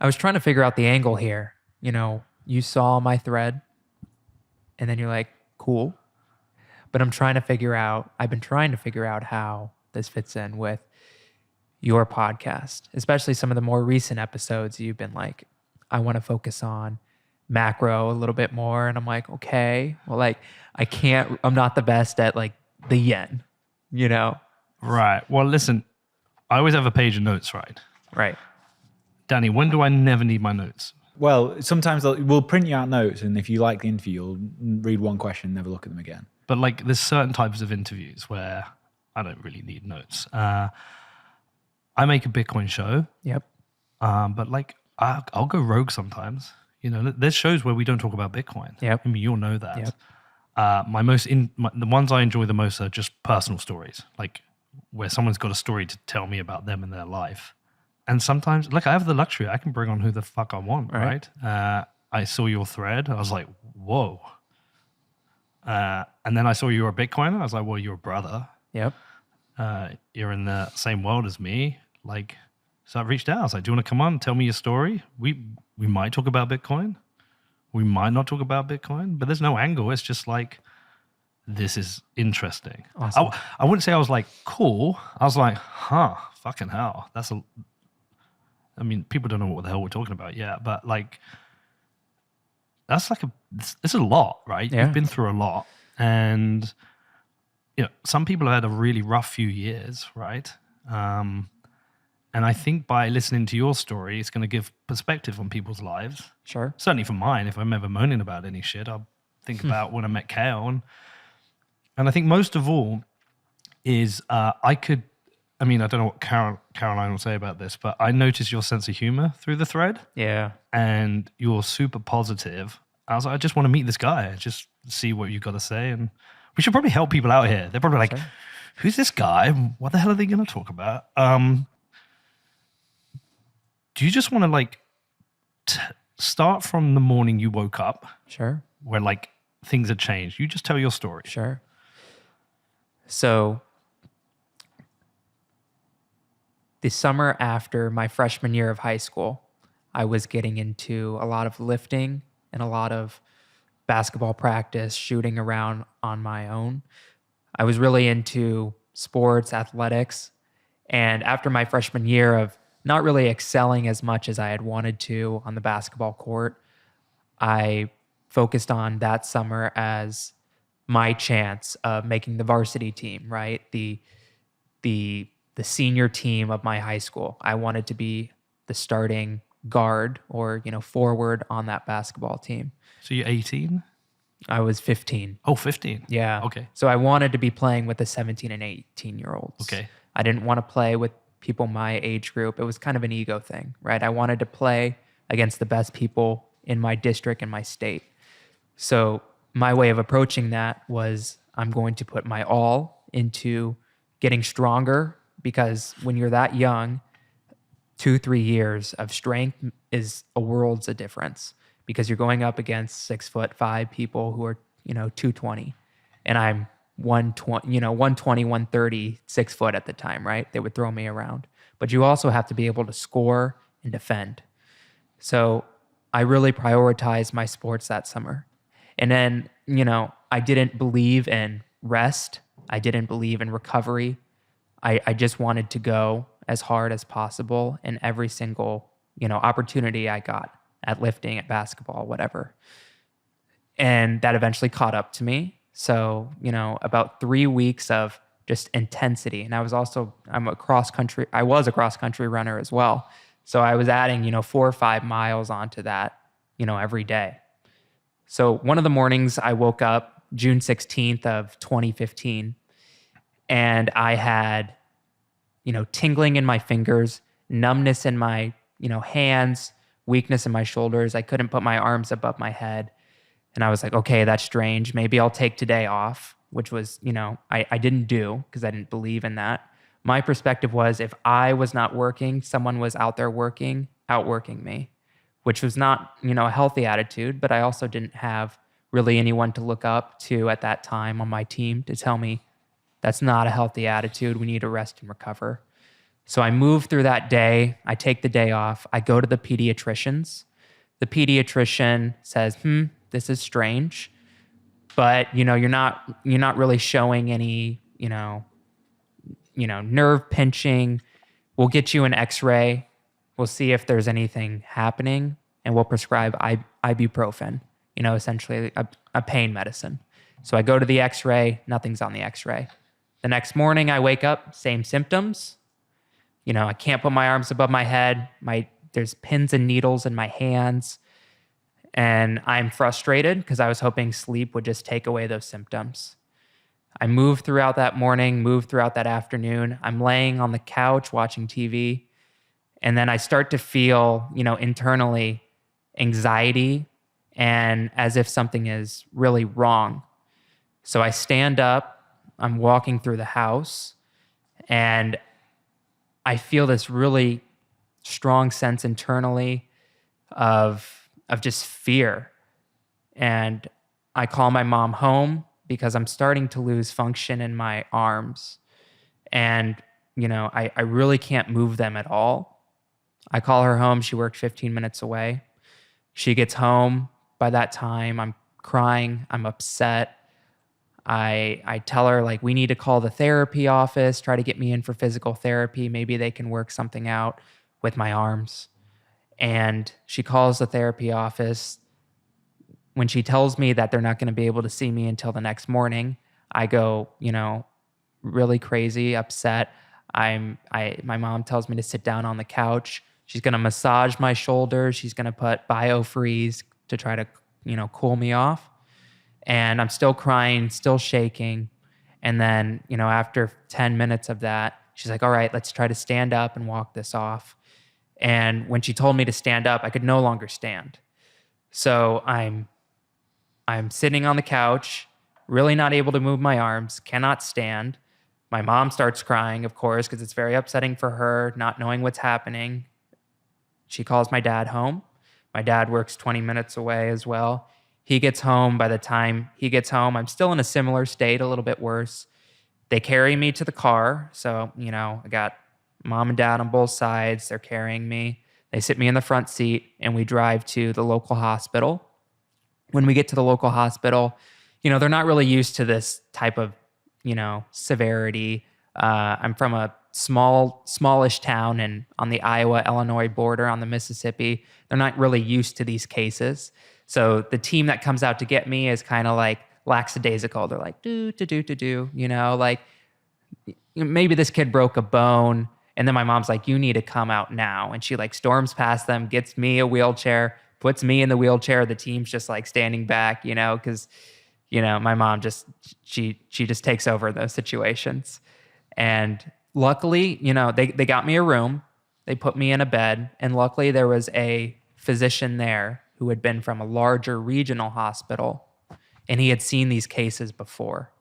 I was trying to figure out the angle here. You know, you saw my thread and then you're like, cool. But I've been trying to figure out how this fits in with your podcast, especially some of the more recent episodes. You've been like, I want to focus on macro a little bit more. And I'm like, okay, well, like I'm not the best at like the yen, you know? Right. Well, listen, I always have a page of notes, right? Right. Danny, when do I never need my notes? Well, sometimes we'll print you out notes, and if you like the interview, you'll read one question and never look at them again. But like, there's certain types of interviews where I don't really need notes. I make a Bitcoin show. Yep. But like, I'll go rogue sometimes. You know, there's shows where we don't talk about Bitcoin. Yep. I mean, you'll know that. Yep. The ones I enjoy the most are just personal stories, like where someone's got a story to tell me about them and their life. And sometimes, like, I have the luxury, I can bring on who the fuck I want, right? I saw your thread, I was like, whoa. And then I saw you were a Bitcoiner, I was like, well, you're a brother. Yep. You're in the same world as me. Like, so I reached out, I was like, do you want to come on, tell me your story? We might talk about Bitcoin. We might not talk about Bitcoin, but there's no angle. It's just like, this is interesting. Awesome. I wouldn't say I was like, cool. I was like, fucking hell. I mean, people don't know what the hell we're talking about yet, but like, that's like it's a lot, right? Yeah. You've been through a lot. And, you know, some people have had a really rough few years, right? And I think by listening to your story, it's going to give perspective on people's lives. Sure. Certainly for mine, if I'm ever moaning about any shit, I'll think about when I met Kale. And I think most of all is I don't know what Caroline will say about this, but I noticed your sense of humor through the thread. Yeah. And you're super positive. I was like, I just want to meet this guy, just see what you've got to say. And we should probably help people out here. They're probably like, who's this guy? What the hell are they going to talk about? Do you just want to like start from the morning you woke up? Sure. Where like things had changed. You just tell your story. Sure. So the summer after my freshman year of high school, I was getting into a lot of lifting and a lot of basketball practice, shooting around on my own. I was really into sports, athletics. And after my freshman year of not really excelling as much as I had wanted to on the basketball court, I focused on that summer as my chance of making the varsity team, right? The senior team of my high school. I wanted to be the starting guard or, forward on that basketball team. So you're 18? I was 15. Oh, 15. Yeah. Okay. So I wanted to be playing with the 17 and 18-year-olds. Okay. I didn't want to play with people my age group. It was kind of an ego thing, right? I wanted to play against the best people in my district and my state. So my way of approaching that was I'm going to put my all into getting stronger, because when you're that young, 2-3 years of strength is a world's a difference, because you're going up against 6'5" people who are, 220, and I'm 120, 120, 130, 6 foot at the time, right? They would throw me around, but you also have to be able to score and defend. So I really prioritized my sports that summer. And then, I didn't believe in rest. I didn't believe in recovery. I just wanted to go as hard as possible in every single, opportunity I got at lifting, at basketball, whatever. And that eventually caught up to me. So, about 3 weeks of just intensity. And I was a cross country runner as well. So I was adding, 4 or 5 miles onto that, every day. So one of the mornings I woke up June 16th of 2015, and I had, tingling in my fingers, numbness in my, hands, weakness in my shoulders. I couldn't put my arms above my head. And I was like, okay, that's strange. Maybe I'll take today off, which was, I didn't do because I didn't believe in that. My perspective was if I was not working, someone was out there working, outworking me, which was not, a healthy attitude, but I also didn't have really anyone to look up to at that time on my team to tell me that's not a healthy attitude. We need to rest and recover. So I move through that day. I take the day off. I go to the pediatricians. The pediatrician says, this is strange, but you're not really showing any, nerve pinching. We'll get you an x-ray. We'll see if there's anything happening, and we'll prescribe ibuprofen, essentially a pain medicine. So I go to the x-ray, nothing's on the x-ray. The next morning I wake up, same symptoms. I can't put my arms above my head. There's pins and needles in my hands. And I'm frustrated because I was hoping sleep would just take away those symptoms. I move throughout that morning, move throughout that afternoon. I'm laying on the couch watching TV. And then I start to feel, internally anxiety and as if something is really wrong. So I stand up, I'm walking through the house, and I feel this really strong sense internally of just fear. And I call my mom home because I'm starting to lose function in my arms. And, I really can't move them at all. I call her home. She worked 15 minutes away. She gets home. By that time, I'm crying. I'm upset. I tell her, we need to call the therapy office, try to get me in for physical therapy. Maybe they can work something out with my arms. And she calls the therapy office. When she tells me that they're not going to be able to see me until the next morning, I go, really crazy, upset. My mom tells me to sit down on the couch. She's going to massage my shoulder. She's going to put BioFreeze to try to, cool me off. And I'm still crying, still shaking. And then, after 10 minutes of that, she's like, all right, let's try to stand up and walk this off. And when she told me to stand up, I could no longer stand. So I'm sitting on the couch, really not able to move my arms, cannot stand. My mom starts crying, of course, because it's very upsetting for her, not knowing what's happening. She calls my dad home. My dad works 20 minutes away as well. He gets home. By the time he gets home, I'm still in a similar state, a little bit worse. They carry me to the car. So, I got mom and dad on both sides. They're carrying me. They sit me in the front seat, and we drive to the local hospital. When we get to the local hospital, they're not really used to this type of, severity. I'm from a smallish town and on the Iowa-Illinois border on the Mississippi. They're not really used to these cases. So the team that comes out to get me is kind of like lackadaisical. They're like, maybe this kid broke a bone. And then my mom's like, you need to come out now. And she storms past them, gets me a wheelchair, puts me in the wheelchair. The team's just standing back, because, my mom she just takes over those situations. And luckily, they got me a room. They put me in a bed. And luckily there was a physician there who had been from a larger regional hospital, and he had seen these cases before.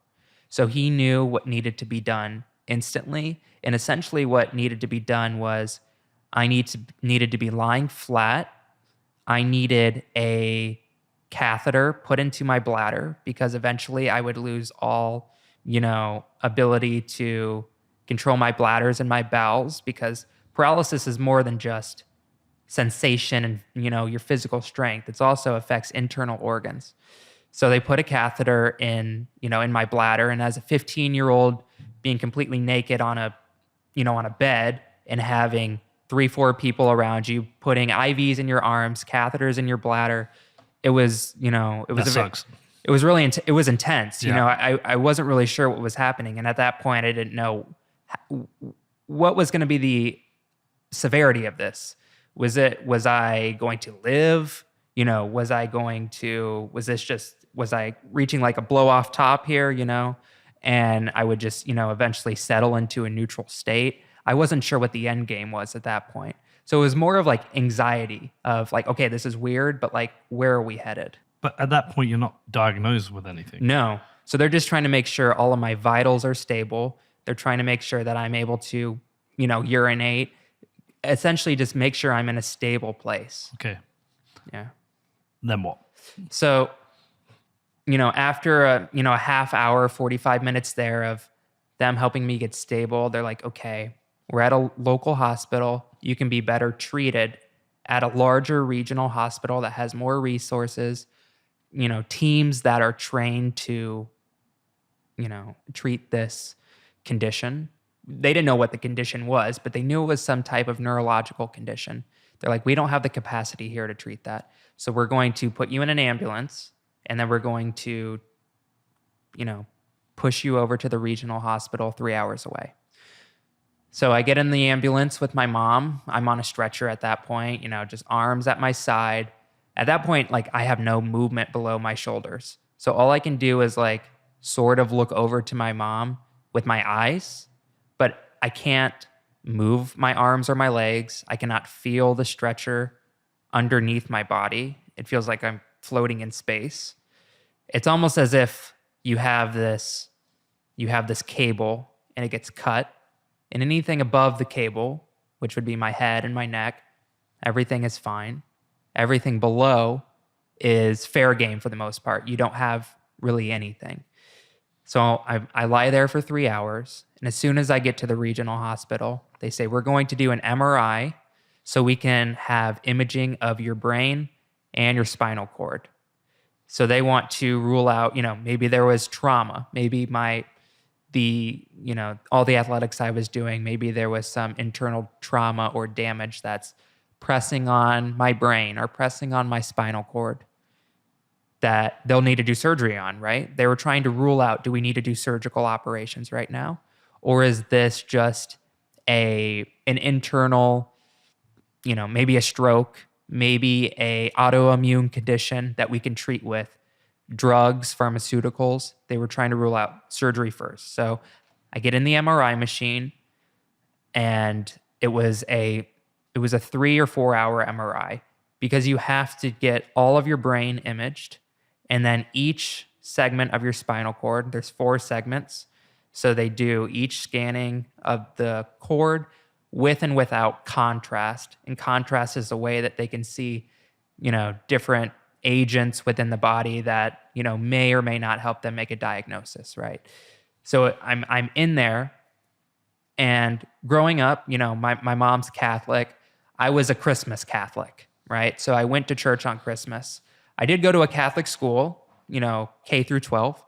So he knew what needed to be done instantly. And essentially what needed to be done was I needed to be lying flat. I needed a catheter put into my bladder because eventually I would lose all, ability to control my bladders and my bowels, because paralysis is more than just sensation and, your physical strength. It also affects internal organs. So they put a catheter in, in my bladder. And as a 15-year-old being completely naked on a bed and having 3-4 people around you, putting IVs in your arms, catheters in your bladder, it was, sucks. It was really, it was intense. Yeah. I wasn't really sure what was happening. And at that point, I didn't know what was going to be the severity of this. Was I going to live? Was I reaching a blow off top here, and I would just, eventually settle into a neutral state. I wasn't sure what the end game was at that point. So it was more of anxiety of okay, this is weird, but where are we headed? But at that point, you're not diagnosed with anything. No. So they're just trying to make sure all of my vitals are stable. They're trying to make sure that I'm able to, urinate. Essentially just make sure I'm in a stable place. Okay. Yeah. Then what? So, after a half hour, 45 minutes there of them helping me get stable, they're like, okay, We're at a local hospital. You can be better treated at a larger regional hospital that has more resources, teams that are trained to, treat this condition. They didn't know what the condition was, but they knew it was some type of neurological condition. They're like, we don't have the capacity here to treat that. So we're going to put you in an ambulance, and then we're going to, push you over to the regional hospital 3 hours away. So I get in the ambulance with my mom. I'm on a stretcher at that point, just arms at my side. At that point, like, I have no movement below my shoulders. So all I can do is like sort of look over to my mom with my eyes, but I can't move my arms or my legs. I cannot feel the stretcher underneath my body. It feels like I'm floating in space. It's almost as if you have this cable and it gets cut, and anything above the cable, which would be my head and my neck, everything is fine. Everything below is fair game for the most part. You don't have really anything. So I lie there for 3 hours, and as soon as I get to the regional hospital, they say, we're going to do an MRI so we can have imaging of your brain and your spinal cord. So they want to rule out, maybe there was trauma, maybe all the athletics I was doing, maybe there was some internal trauma or damage that's pressing on my brain or pressing on my spinal cord that they'll need to do surgery on, right? They were trying to rule out, do we need to do surgical operations right now? Or is this just an internal, maybe a stroke, maybe a autoimmune condition that we can treat with drugs, pharmaceuticals? They were trying to rule out surgery first. So I get in the MRI machine, and it was a 3 or 4 hour MRI, because you have to get all of your brain imaged, and then each segment of your spinal cord, there's 4 segments. So they do each scanning of the cord with and without contrast. And contrast is a way that they can see, different agents within the body that, may or may not help them make a diagnosis, right? So I'm in there, and growing up, my mom's Catholic. I was a Christmas Catholic, right? So I went to church on Christmas. I did go to a Catholic school, K through 12.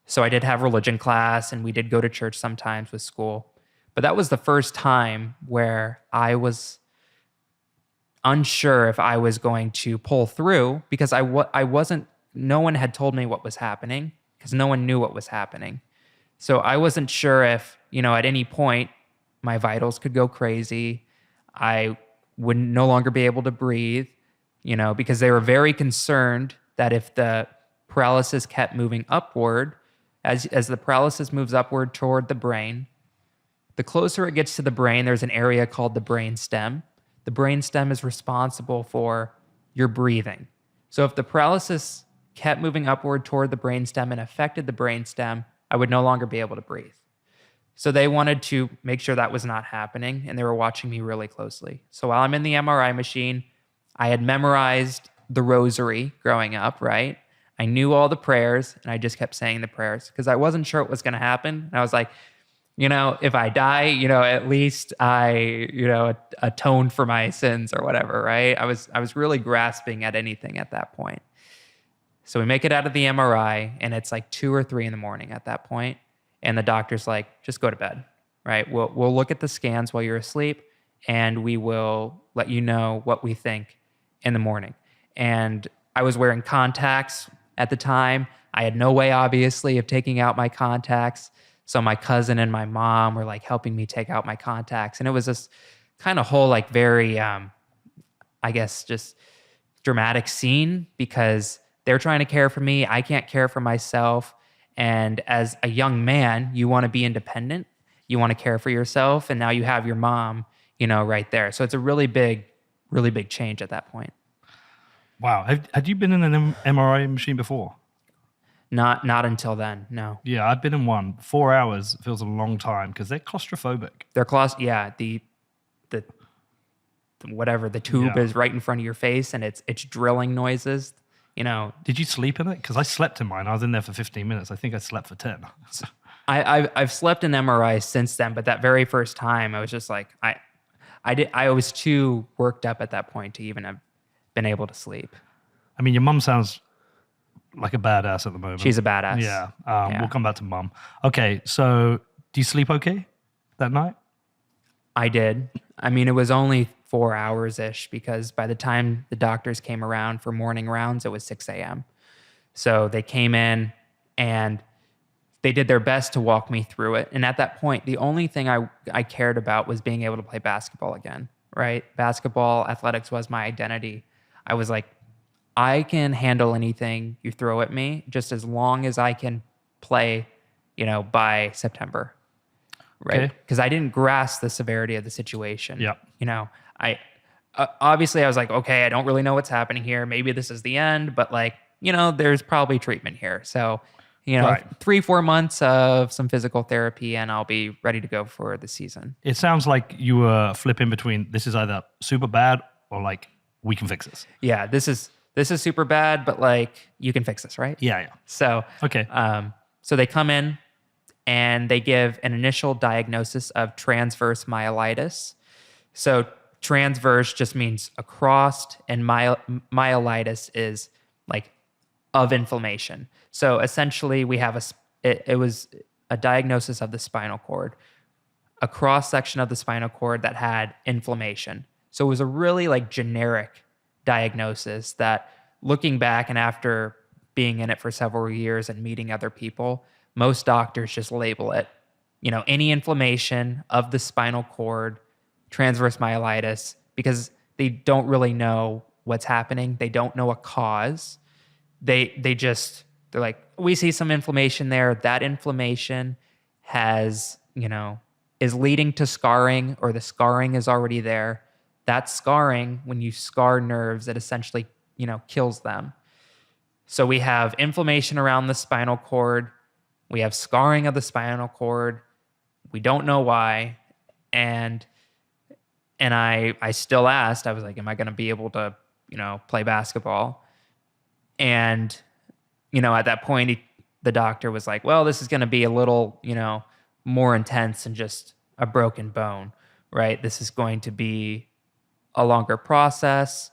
So I did have religion class, and we did go to church sometimes with school. But that was the first time where I was unsure if I was going to pull through, because I wasn't, no one had told me what was happening, because no one knew what was happening. So I wasn't sure if, at any point my vitals could go crazy. I would no longer be able to breathe, because they were very concerned that if the paralysis kept moving upward, as the paralysis moves upward toward the brain, the closer it gets to the brain, there's an area called the brain stem. The brain stem is responsible for your breathing. So if the paralysis kept moving upward toward the brain stem and affected the brain stem, I would no longer be able to breathe. So they wanted to make sure that was not happening, and they were watching me really closely. So while I'm in the MRI machine, I had memorized the rosary growing up, right? I knew all the prayers, and I just kept saying the prayers because I wasn't sure what was going to happen. And I was like, if I die, at least I, atoned for my sins or whatever, right? I was really grasping at anything at that point. So we make it out of the MRI, and it's like 2 or 3 in the morning at that point. And the doctor's like, just go to bed, right? We'll look at the scans while you're asleep, and we will let you know what we think in the morning. And I was wearing contacts at the time. I had no way, obviously, of taking out my contacts. So my cousin and my mom were like helping me take out my contacts. And it was this kind of whole like very, I guess, just dramatic scene, because they're trying to care for me. I can't care for myself. And as a young man, you want to be independent. You want to care for yourself. And now you have your mom, right there. So it's a really big change at that point. Wow. Had you been in an MRI machine before? Not until then, no. Yeah, I've been in one. 4 hours feels a long time because they're claustrophobic. They're yeah, the whatever, the tube is right in front of your face, and it's drilling noises, Did you sleep in it? Because I slept in mine. I was in there for 15 minutes. I think I slept for 10. I've slept in MRI since then, but that very first time I was just like, I was too worked up at that point to even have been able to sleep. I mean, your mum sounds like a badass at the moment. She's a badass. Yeah. Yeah. We'll come back to mum. Okay. So do you sleep okay that night? I did. I mean, it was only 4 hours ish because by the time the doctors came around for morning rounds, it was 6 a.m. So they came in and they did their best to walk me through it. And at that point, the only thing I cared about was being able to play basketball again, right? Basketball, athletics was my identity. I was like, I can handle anything you throw at me just as long as I can play, by September. Right. Because I didn't grasp the severity of the situation. Yeah. I obviously I was like, okay, I don't really know what's happening here. Maybe this is the end, but there's probably treatment here. So, Right. 3-4 months of some physical therapy and I'll be ready to go for the season. It sounds like you were flipping between this is either super bad or like we can fix this. Yeah, this is super bad, but you can fix this, right? Yeah. So, Okay. so they come in and they give an initial diagnosis of transverse myelitis. So transverse just means across, and myelitis is of inflammation. So essentially, we have it was a diagnosis of the spinal cord, a cross section of the spinal cord that had inflammation. So it was a really generic diagnosis that, looking back and after being in it for several years and meeting other people, most doctors just label it, any inflammation of the spinal cord, transverse myelitis, because they don't really know what's happening. They don't know a cause. They're like, we see some inflammation there. That inflammation has, is leading to scarring, or the scarring is already there. That scarring, when you scar nerves, it essentially, kills them. So we have inflammation around the spinal cord. We have scarring of the spinal cord. We don't know why. And I still asked, I was like, am I going to be able to, play basketball? And, at that point, the doctor was like, well, this is going to be a little, more intense than just a broken bone, right? This is going to be a longer process.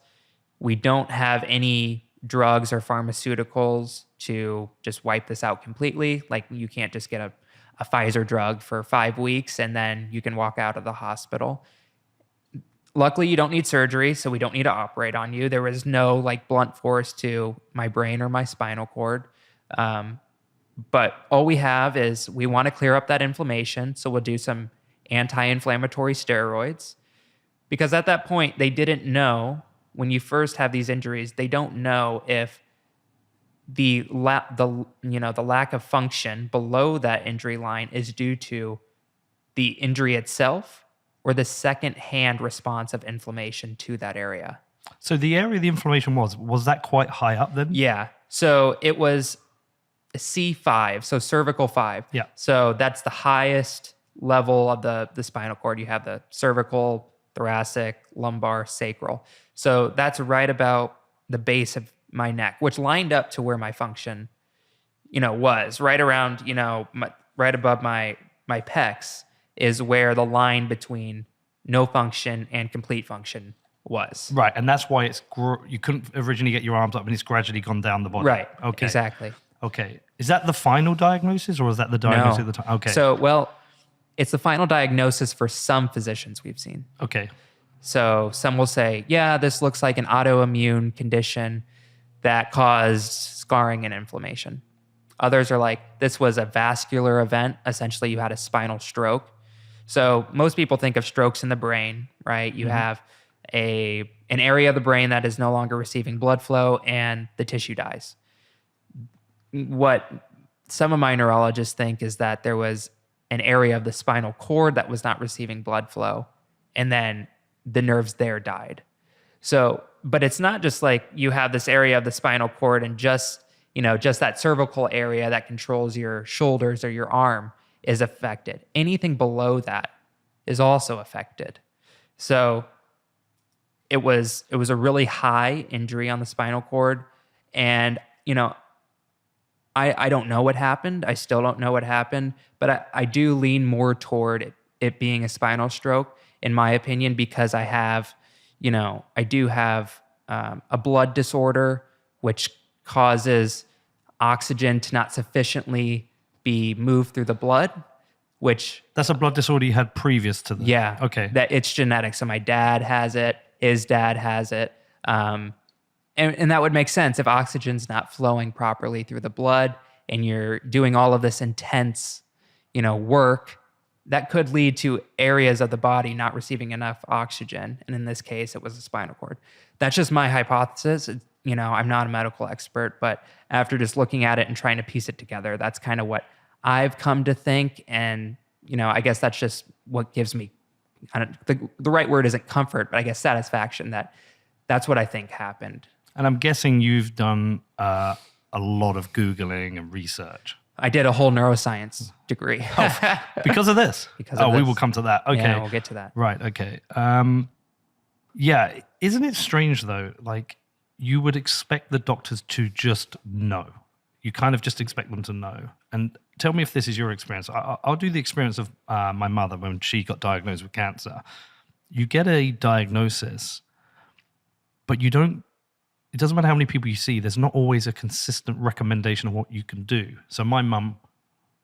We don't have any drugs or pharmaceuticals to just wipe this out completely. You can't just get a Pfizer drug for 5 weeks and then you can walk out of the hospital. Luckily, you don't need surgery, so we don't need to operate on you. There was no blunt force to my brain or my spinal cord. But all we have is we want to clear up that inflammation, so we'll do some anti-inflammatory steroids. Because at that point, they didn't know, when you first have these injuries, they don't know if the lack of function below that injury line is due to the injury itself or the second-hand response of inflammation to that area. So the area the inflammation was that quite high up then? Yeah. So it was C5, so cervical 5. Yeah. So that's the highest level of the spinal cord. You have the cervical, thoracic, lumbar, sacral. So that's right about the base of my neck, which lined up to where my function, was right around, right above my pecs is where the line between no function and complete function was. Right, and that's why you couldn't originally get your arms up, and it's gradually gone down the body. Right. Okay. Exactly. Okay. Is that the final diagnosis, or is that the diagnosis at the time? Okay. So, it's the final diagnosis for some physicians we've seen. Okay. So some will say, yeah, this looks like an autoimmune condition that caused scarring and inflammation. Others are like, this was a vascular event. Essentially, you had a spinal stroke. So most people think of strokes in the brain, right? You have an area of the brain that is no longer receiving blood flow and the tissue dies. What some of my neurologists think is that there was an area of the spinal cord that was not receiving blood flow, and then the nerves there died. So, but it's not just like you have this area of the spinal cord and just that cervical area that controls your shoulders or your arm is affected. Anything below that is also affected. So it was a really high injury on the spinal cord. And, I don't know what happened. I still don't know what happened, but I do lean more toward it being a spinal stroke, in my opinion, because I do have a blood disorder, which causes oxygen to not sufficiently be moved through the blood, which That's a blood disorder you had previous to that. yeah, Okay. that it's genetic. So my dad has it, his dad has it. And that would make sense if oxygen's not flowing properly through the blood and you're doing all of this intense, work that could lead to areas of the body not receiving enough oxygen. And in this case, it was the spinal cord. That's just my hypothesis. I'm not a medical expert, but after just looking at it and trying to piece it together, that's kind of what I've come to think. And, I guess that's just what gives me, the right word isn't comfort, but I guess satisfaction that that's what I think happened. And I'm guessing you've done a lot of Googling and research. I did a whole neuroscience degree. Because of this? Because of we this. will come to that. Okay. Yeah, we'll get to that. Right, okay. Yeah, isn't it strange though? Like, you would expect the doctors to just know. You kind of just expect them to know. And tell me if this is your experience. I'll do the experience of my mother when she got diagnosed with cancer. You get a diagnosis, but you don't, it doesn't matter how many people you see, there's not always a consistent recommendation of what you can do. So my mum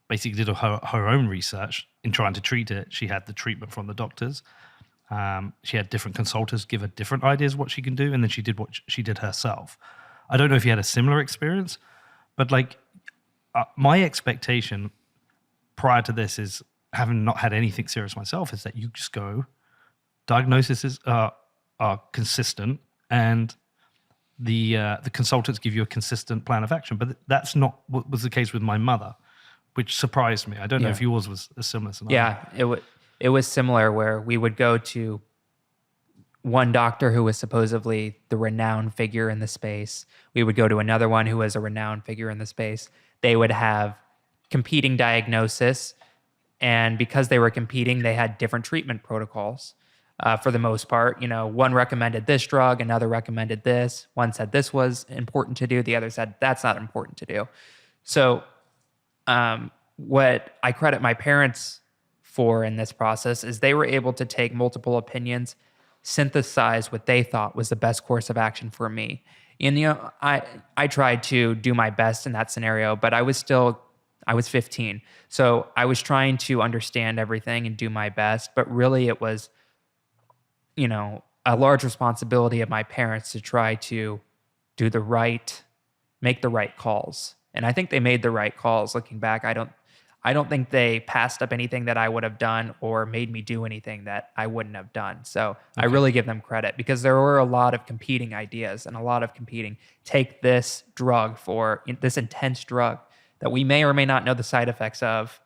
basically did her own research in trying to treat it. She had the treatment from the doctors. She had different consultants give her different ideas what she can do, and then she did what she did herself. I don't know if you had a similar experience, but my expectation prior to this is, having not had anything serious myself, is that you just go, diagnoses are consistent, and the consultants give you a consistent plan of action. But that's not what was the case with my mother, which surprised me. I don't know if yours was a similar scenario. Yeah, it was similar, where we would go to one doctor who was supposedly the renowned figure in the space. We would go to another one who was a renowned figure in the space. They would have competing diagnosis, and because they were competing, they had different treatment protocols. For the most part, one recommended this drug, another recommended this. One said this was important to do, the other said that's not important to do. So what I credit my parents for in this process is they were able to take multiple opinions, synthesize what they thought was the best course of action for me. And I tried to do my best in that scenario, but I was 15. So I was trying to understand everything and do my best, but really it was a large responsibility of my parents to try to make the right calls. And I think they made the right calls. Looking back, I don't think they passed up anything that I would have done or made me do anything that I wouldn't have done. So I really give them credit, because there were a lot of competing ideas and a lot of competing, take this drug for this intense drug that we may or may not know the side effects of,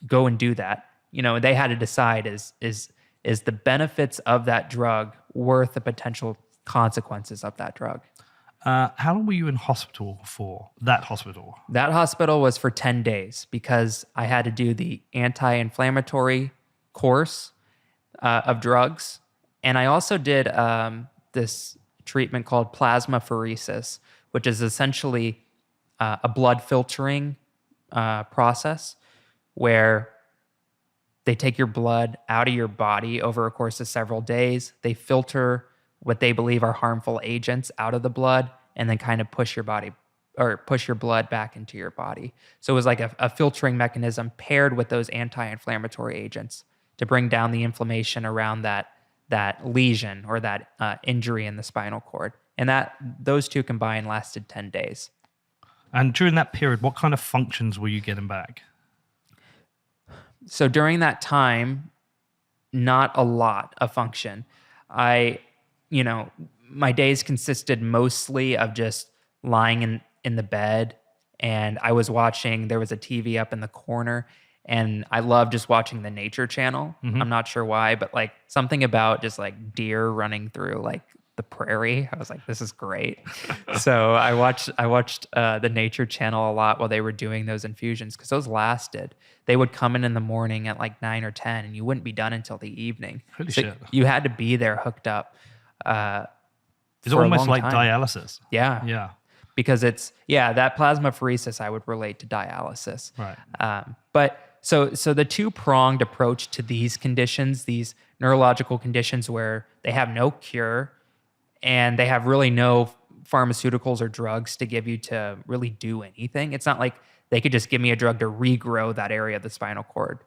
go and do that. They had to decide, is the benefits of that drug worth the potential consequences of that drug? How long were you in hospital for? That hospital? That hospital was for 10 days because I had to do the anti-inflammatory course of drugs. And I also did this treatment called plasmapheresis, which is essentially a blood filtering process where they take your blood out of your body over a course of several days. They filter what they believe are harmful agents out of the blood, and then kind of push your blood back into your body. So it was like a filtering mechanism paired with those anti-inflammatory agents to bring down the inflammation around that lesion or that injury in the spinal cord. And those two combined lasted 10 days. And during that period, what kind of functions were you getting back? So during that time, not a lot of function. My days consisted mostly of just lying in the bed, and I was watching, there was a TV up in the corner, and I love just watching the Nature Channel. Mm-hmm. I'm not sure why, but like something about just like deer running through like the prairie. I was like, this is great. So I watched the Nature Channel a lot while they were doing those infusions, because those lasted. They would come in the morning at like 9 or 10, and you wouldn't be done until the evening. Holy so shit. You had to be there hooked up. It's almost like dialysis. Yeah. Yeah. because that plasmapheresis I would relate to dialysis. Right. But so the two-pronged approach to these conditions, these neurological conditions where they have no cure and they have really no pharmaceuticals or drugs to give you to really do anything. It's not like they could just give me a drug to regrow that area of the spinal cord.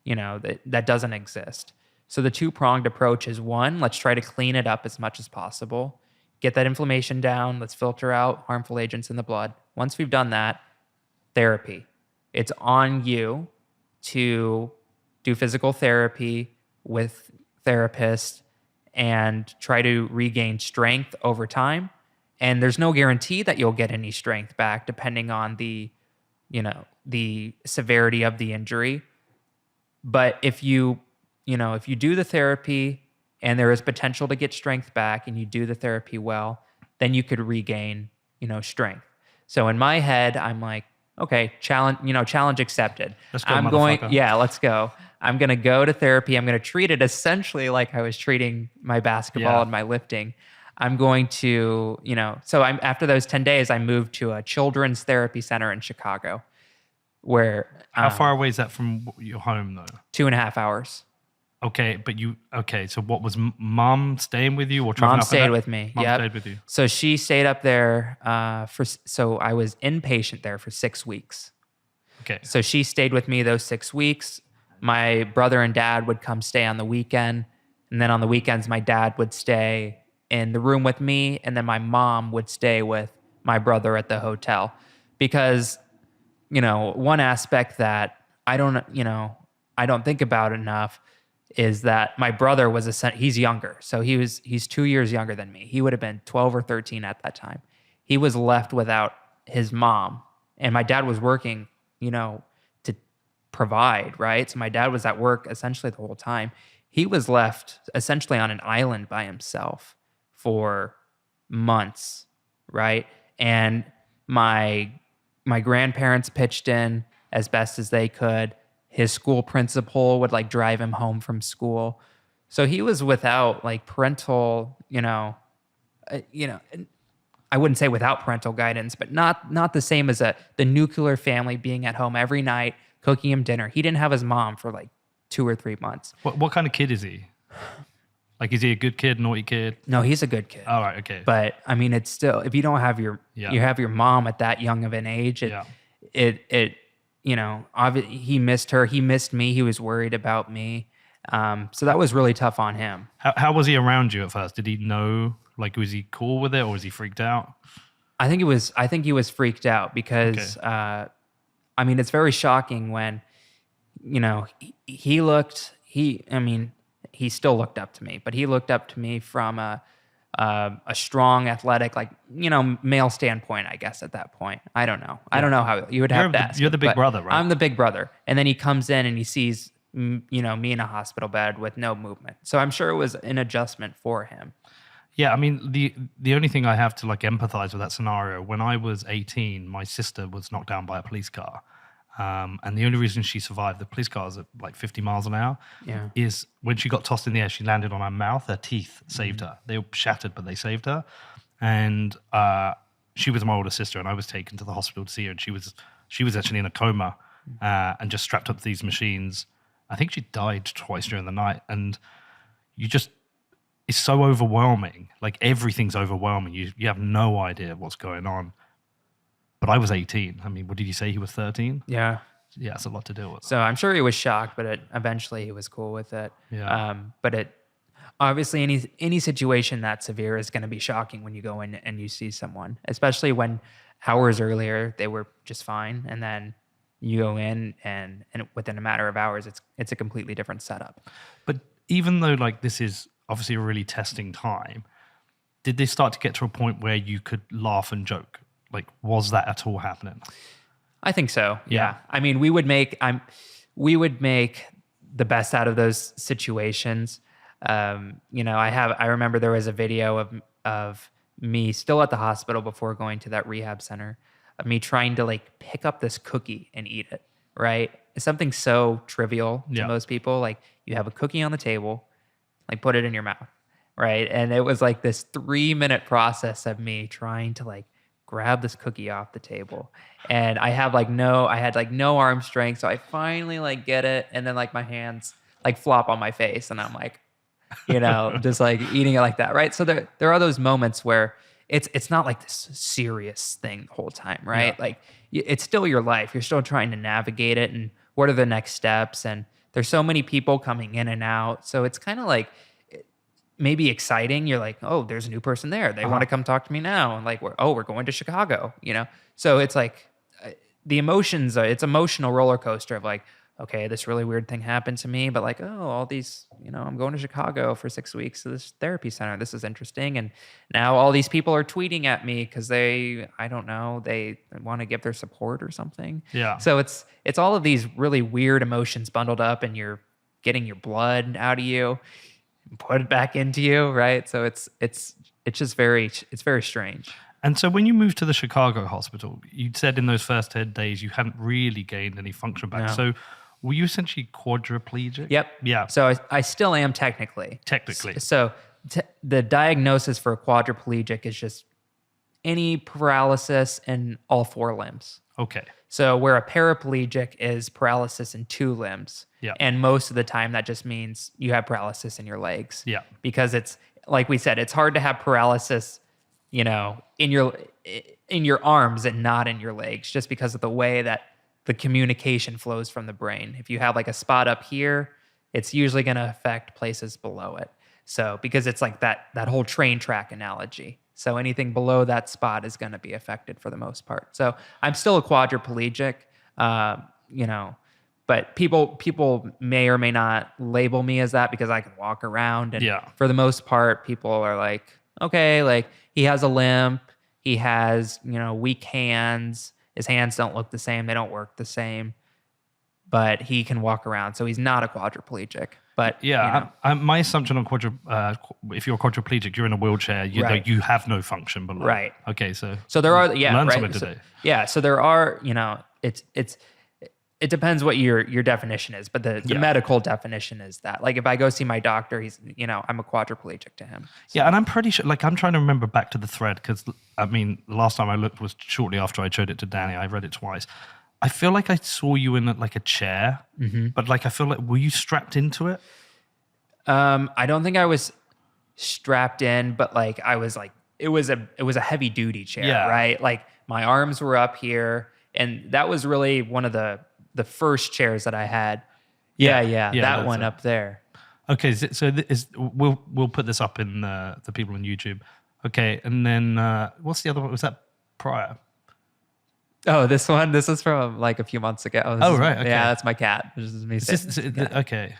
That doesn't exist. So the two-pronged approach is, one, let's try to clean it up as much as possible. Get that inflammation down. Let's filter out harmful agents in the blood. Once we've done that, therapy. It's on you to do physical therapy with therapists and try to regain strength over time. And there's no guarantee that you'll get any strength back depending on the severity of the injury. But if you do the therapy and there is potential to get strength back and you do the therapy well, then you could regain, strength. So in my head, I'm like, okay, challenge accepted. Let's go, motherfucker. Let's go. I'm going to go to therapy. I'm going to treat it essentially like I was treating my basketball and my lifting. I'm going to, after those 10 days, I moved to a children's therapy center in Chicago where. How far away is that from your home though? 2.5 hours. Okay, so what was mom staying with you or traveling? Mom stayed with me. Mom stayed with you. So she stayed up there so I was inpatient there for 6 weeks. Okay. So she stayed with me those 6 weeks. My brother and dad would come stay on the weekend. And then on the weekends, my dad would stay in the room with me. And then my mom would stay with my brother at the hotel. Because, one aspect that I don't think about enough is that my brother he's younger. So he's 2 years younger than me. He would have been 12 or 13 at that time. He was left without his mom. And my dad was working, to provide, right? So my dad was at work essentially the whole time. He was left essentially on an island by himself for months, right? And my grandparents pitched in as best as they could. His school principal would drive him home from school. So he was without parental, I wouldn't say without parental guidance, but not the same as the nuclear family being at home every night, cooking him dinner. He didn't have his mom for 2 or 3 months. What kind of kid is he? Is he a good kid, naughty kid? No, he's a good kid. All right, okay. But I mean, it's still, if you don't have you have your mom at that young of an age, he missed her. He missed me. He was worried about me. So that was really tough on him. How was he around you at first? Did he know, was he cool with it or was he freaked out? I think he was freaked out because, it's very shocking when, he still looked up to me, but he looked up to me from a strong, athletic, male standpoint, I guess, at that point. I don't know. I don't know how you would have to ask. You're the big brother, right? I'm the big brother. And then he comes in and he sees, me in a hospital bed with no movement. So I'm sure it was an adjustment for him. Yeah, the only thing I have to empathize with that scenario, when I was 18, my sister was knocked down by a police car. And the only reason she survived, the police car was at 50 miles an hour, is when she got tossed in the air, she landed on her mouth. Her teeth saved her. They were shattered, but they saved her. And she was my older sister, and I was taken to the hospital to see her. And she was actually in a coma and just strapped up to these machines. I think she died twice during the night. And it's so overwhelming. Everything's overwhelming. You have no idea what's going on. But I was 18. What did you say? He was 13? Yeah. Yeah, it's a lot to deal with. So I'm sure he was shocked, but eventually he was cool with it. Yeah. But obviously any situation that severe is going to be shocking when you go in and you see someone, especially when hours earlier they were just fine, and then you go in and within a matter of hours it's a completely different setup. But even though this is obviously a really testing time, did they start to get to a point where you could laugh and joke? Was that at all happening? I think so. Yeah. We would make the best out of those situations. I remember there was a video of me still at the hospital before going to that rehab center, of me trying to pick up this cookie and eat it. Right? It's something so trivial to most people. You have a cookie on the table, put it in your mouth. Right? And it was this 3-minute process of me trying to grab this cookie off the table. And I had like no arm strength. So I finally like get it. And then like my hands like flop on my face. And I'm like, just like eating it like that. Right. So there are those moments where it's not like this serious thing the whole time. Right. Yeah. Like it's still your life. You're still trying to navigate it. And what are the next steps? And there's so many people coming in and out. So it's kind of like, maybe exciting. You're like, oh, there's a new person there. They want to come talk to me now. And like, we're going to Chicago, So it's like the emotions, it's emotional roller coaster of like, okay, this really weird thing happened to me, but like, oh, all these, I'm going to Chicago for 6 weeks to this therapy center. This is interesting. And now all these people are tweeting at me because they want to give their support or something. Yeah. So it's all of these really weird emotions bundled up, and you're getting your blood out of you, put it back into you, right? So it's just very strange. And so when you moved to the Chicago hospital, you said in those first 10 days you hadn't really gained any function back. No. So were you essentially quadriplegic? Yep. Yeah. So I still am technically. Technically. So the diagnosis for a quadriplegic is just any paralysis in all 4 limbs. Okay. So where a paraplegic is paralysis in 2 limbs. Yeah. And most of the time that just means you have paralysis in your legs. Yeah. Because it's, like we said, it's hard to have paralysis, in your arms and not in your legs, just because of the way that the communication flows from the brain. If you have like a spot up here, it's usually going to affect places below it. So because it's like that whole train track analogy. So anything below that spot is going to be affected for the most part. So I'm still a quadriplegic, but people may or may not label me as that because I can walk around. And for the most part, people are like, okay, like he has a limp, he has, weak hands, his hands don't look the same, they don't work the same, but he can walk around. So he's not a quadriplegic. But my assumption on if you're a quadriplegic, you're in a wheelchair, you have no function below. Right. Okay, so there are learn something today. So there are, it depends what your definition is, but the medical definition is that, like, if I go see my doctor, he's, I'm a quadriplegic to him. So. Yeah, and I'm pretty sure, like, I'm trying to remember back to the thread because, I mean, the last time I looked was shortly after I showed it to Danny. I read it twice. I feel like I saw you in like a chair, but like I feel like, were you strapped into it? I don't think I was strapped in, but like I was like, it was a heavy duty chair, right? Like my arms were up here, and that was really one of the first chairs that I had. Yeah, that one up there. Okay, so we'll put this up in the people on YouTube. Okay, and then what's the other one? Was that prior? Oh, this one. This is from like a few months ago. Right. Okay. Yeah, that's my cat. This is me sitting. Okay.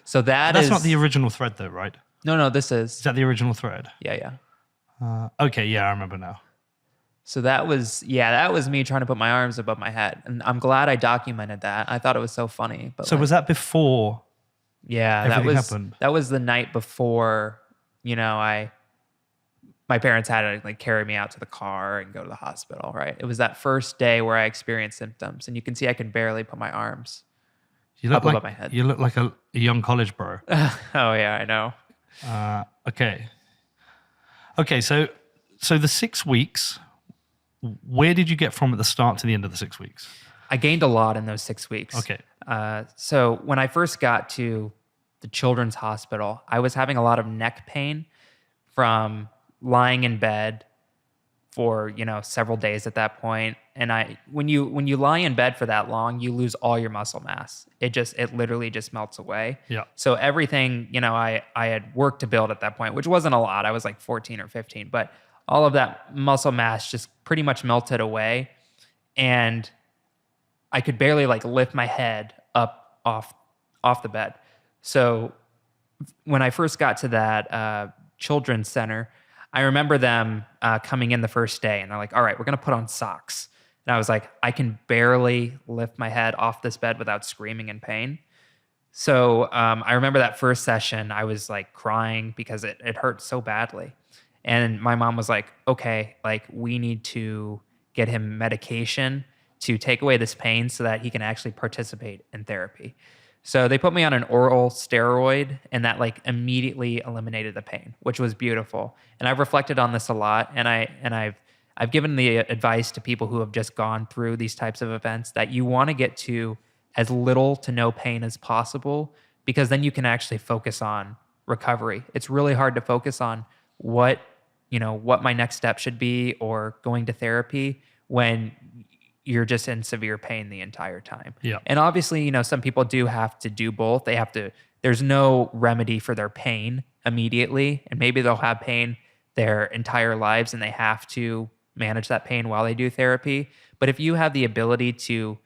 So that's not the original thread, though, right? No. This is. Is that the original thread? Yeah. Okay. Yeah, I remember now. So that was me trying to put my arms above my head, and I'm glad I documented that. I thought it was so funny. But so was that before? Yeah, everything happened? That was the night before. My parents had to like carry me out to the car and go to the hospital. Right. It was that first day where I experienced symptoms, and you can see I can barely put my arms up above my head. You look like a young college bro. Oh yeah, I know. Okay. So the 6 weeks. Where did you get from at the start to the end of the 6 weeks? I gained a lot in those 6 weeks. Okay. So when I first got to the children's hospital, I was having a lot of neck pain from lying in bed for, several days at that point. And when you lie in bed for that long, you lose all your muscle mass. It literally just melts away. Yeah. So everything, I had work to build at that point, which wasn't a lot. I was like 14 or 15, but all of that muscle mass just pretty much melted away. And I could barely like lift my head up off the bed. So when I first got to that children's center, I remember them coming in the first day, and they're like, all right, we're going to put on socks. And I was like, I can barely lift my head off this bed without screaming in pain. So I remember that first session, I was like crying because it hurt so badly. And my mom was like, okay, like we need to get him medication to take away this pain so that he can actually participate in therapy. So they put me on an oral steroid, and that like immediately eliminated the pain, which was beautiful. And I've reflected on this a lot, and I've given the advice to people who have just gone through these types of events that you want to get to as little to no pain as possible, because then you can actually focus on recovery. It's really hard to focus on what my next step should be or going to therapy when you're just in severe pain the entire time. Yeah. And obviously, some people do have to do both. There's no remedy for their pain immediately, and maybe they'll have pain their entire lives and they have to manage that pain while they do therapy. But if you have the ability to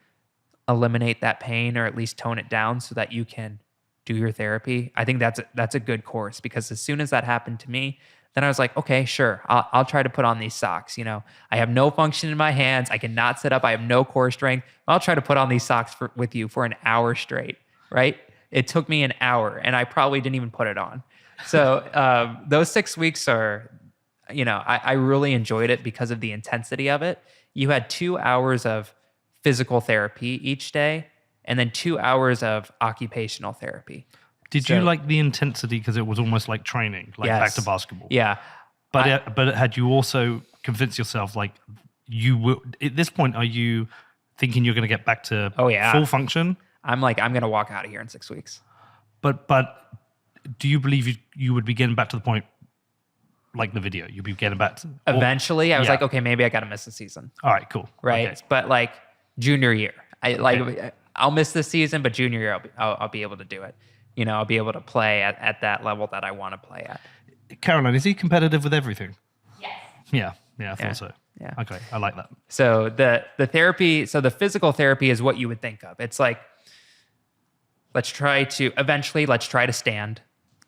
eliminate that pain or at least tone it down so that you can do your therapy, I think that's a good course, because as soon as that happened to me, then I was like, okay, sure, I'll try to put on these socks. I have no function in my hands. I cannot sit up. I have no core strength. I'll try to put on these socks with you for an hour straight, right? It took me an hour and I probably didn't even put it on. So those 6 weeks are, I really enjoyed it because of the intensity of it. You had 2 hours of physical therapy each day and then 2 hours of occupational therapy. Did you like the intensity because it was almost like training, like Yes. back to basketball? Yeah. But had you also convinced yourself, like, you were at this point, are you thinking you're going to get back to full function? I'm going to walk out of here in 6 weeks. But do you believe you would be getting back to the point, like the video, you'd be getting back to... Eventually, I was like, okay, maybe I got to miss a season. All right, cool. Right. Okay. But like junior year, I'll miss this season, but junior year, I'll be able to do it. I'll be able to play at that level that I want to play at. Caroline, is he competitive with everything? Yes. Yeah, I thought so. Yeah. Okay, I like that. So the therapy, so the physical therapy is what you would think of. It's like, let's try to stand.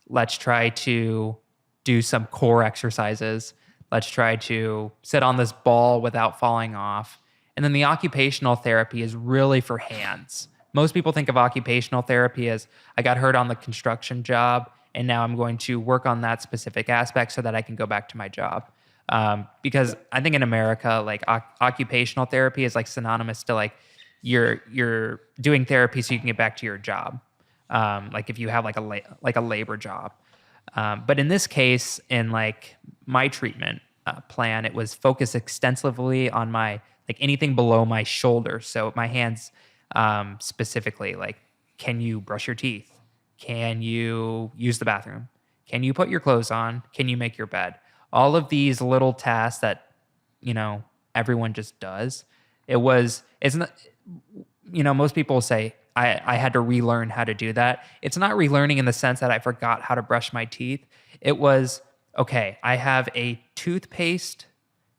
Let's try to do some core exercises. Let's try to sit on this ball without falling off. And then the occupational therapy is really for hands. Most people think of occupational therapy as, I got hurt on the construction job and now I'm going to work on that specific aspect so that I can go back to my job. Because I think in America, like occupational therapy is like synonymous to like you're doing therapy so you can get back to your job. Like if you have like a labor job. But in this case, in like my treatment plan, it was focused extensively on my, like anything below my shoulder. So my hands specifically, like, can you brush your teeth? Can you use the bathroom? Can you put your clothes on? Can you make your bed? All of these little tasks that, everyone just does. It's not, most people say, I had to relearn how to do that. It's not relearning in the sense that I forgot how to brush my teeth. It was, okay, I have a toothpaste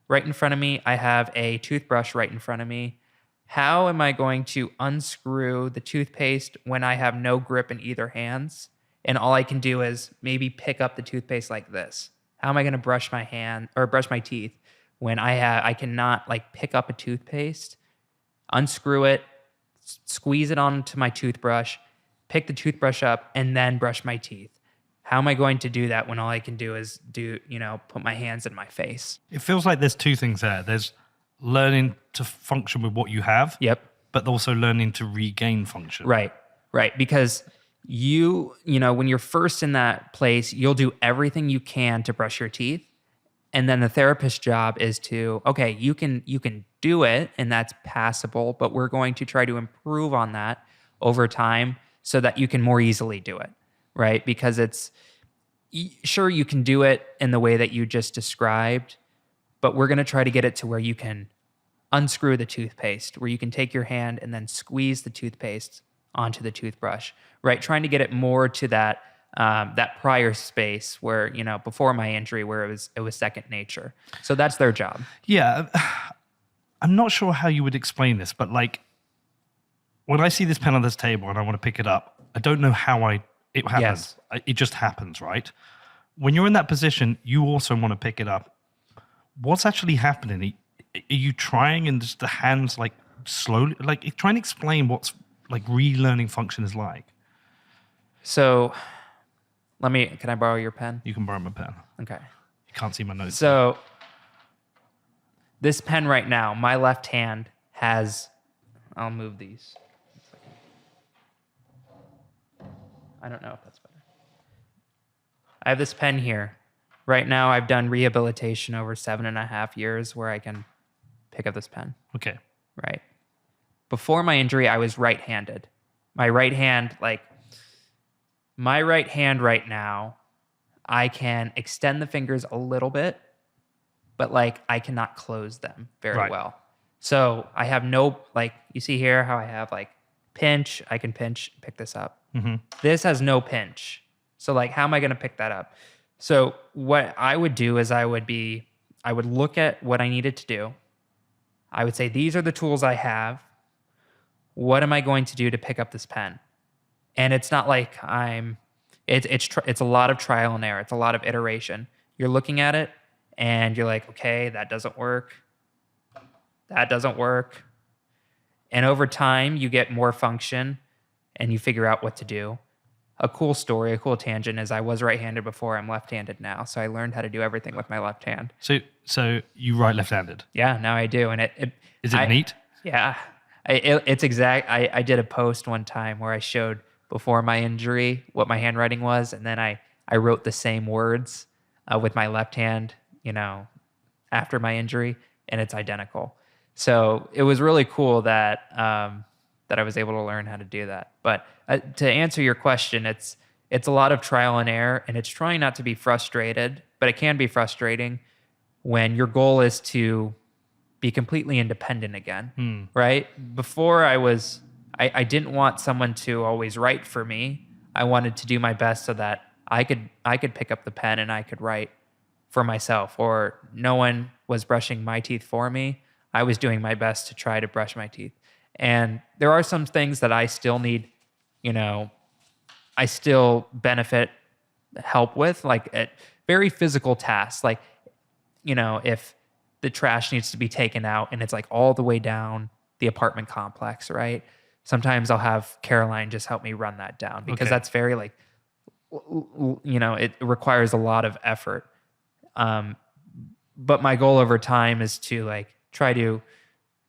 right in front of me. I have a toothbrush right in front of me. How am I going to unscrew the toothpaste when I have no grip in either hands? And all I can do is maybe pick up the toothpaste like this. How am I going to brush my teeth when I cannot like pick up a toothpaste, unscrew it, squeeze it onto my toothbrush, pick the toothbrush up, and then brush my teeth? How am I going to do that when all I can do is put my hands in my face? It feels like there's two things there. There's learning to function with what you have. Yep. But also learning to regain function. Right. Because when you're first in that place, you'll do everything you can to brush your teeth. And then the therapist's job is to, okay, you can do it and that's passable, but we're going to try to improve on that over time so that you can more easily do it, right? Because sure, you can do it in the way that you just described, but we're going to try to get it to where you can unscrew the toothpaste, where you can take your hand and then squeeze the toothpaste onto the toothbrush, right? Trying to get it more to that prior space where, before my injury, where it was second nature. So that's their job. Yeah. I'm not sure how you would explain this, but like when I see this pen on this table and I want to pick it up, I don't know how it happens. Yes. It just happens, right? When you're in that position, you also want to pick it up. What's actually happening? Are you trying and just the hands like slowly, like trying to explain what's like relearning function is like? So can I borrow your pen? You can borrow my pen. Okay. You can't see my notes. So this pen right now, my left hand has, I'll move these. I don't know if that's better. I have this pen here Right now, I've done rehabilitation over 7.5 years where I can pick up this pen. Okay. Right. Before my injury, I was right-handed. My right hand right now, I can extend the fingers a little bit, but like I cannot close them very Right. well. So I have no, like, you see here how I have like pinch, I can pinch, pick this up. This has no pinch. So like, how am I going to pick that up? So what I would do is I would look at what I needed to do. I would say, these are the tools I have. What am I going to do to pick up this pen? And it's not like it's a lot of trial and error. It's a lot of iteration. You're looking at it and you're like, okay, that doesn't work. That doesn't work. And over time, you get more function and you figure out what to do. A cool story, a cool tangent is I was right-handed before. I'm left-handed now. So I learned how to do everything with my left hand. So you write left-handed? Yeah, now I do. And is it neat? Yeah. It's exact. I did a post one time where I showed before my injury what my handwriting was. And then I wrote the same words with my left hand, after my injury, and it's identical. So it was really cool that I was able to learn how to do that. But to answer your question, it's a lot of trial and error, and it's trying not to be frustrated, but it can be frustrating when your goal is to be completely independent again, right? Before I didn't want someone to always write for me. I wanted to do my best so that I could pick up the pen and I could write for myself, or no one was brushing my teeth for me. I was doing my best to try to brush my teeth. And there are some things that I still need, I still benefit help with, like at very physical tasks, like, if the trash needs to be taken out and it's like all the way down the apartment complex, right? Sometimes I'll have Caroline just help me run that down because that's very like, it requires a lot of effort. But my goal over time is to like try to,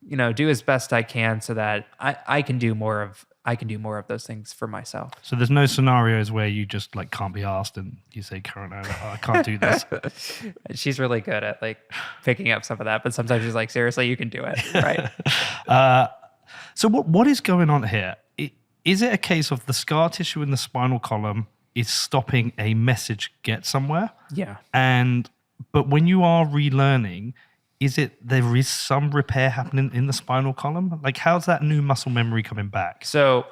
do as best I can so that I can do more of those things for myself. So there's no scenarios where you just like can't be asked and you say, Karen, I can't do this. She's really good at like picking up some of that, but sometimes she's like, seriously, you can do it, right? So what is going on here? Is it a case of the scar tissue in the spinal column is stopping a message get somewhere? Yeah. But when you are relearning, there is some repair happening in the spinal column? Like, how's that new muscle memory coming back? So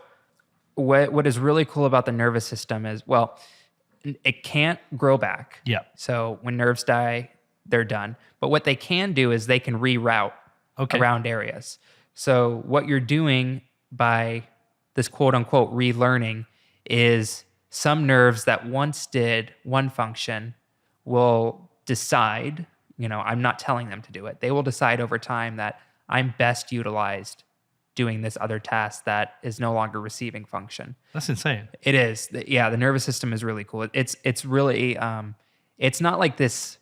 what is really cool about the nervous system is, well, it can't grow back. Yeah. So when nerves die, they're done. But what they can do is they can reroute around areas. So what you're doing by this quote unquote relearning is some nerves that once did one function will decide, I'm not telling them to do it. They will decide over time that I'm best utilized doing this other task that is no longer receiving function. That's insane. It is. Yeah, the nervous system is really cool. It's really, it's not like this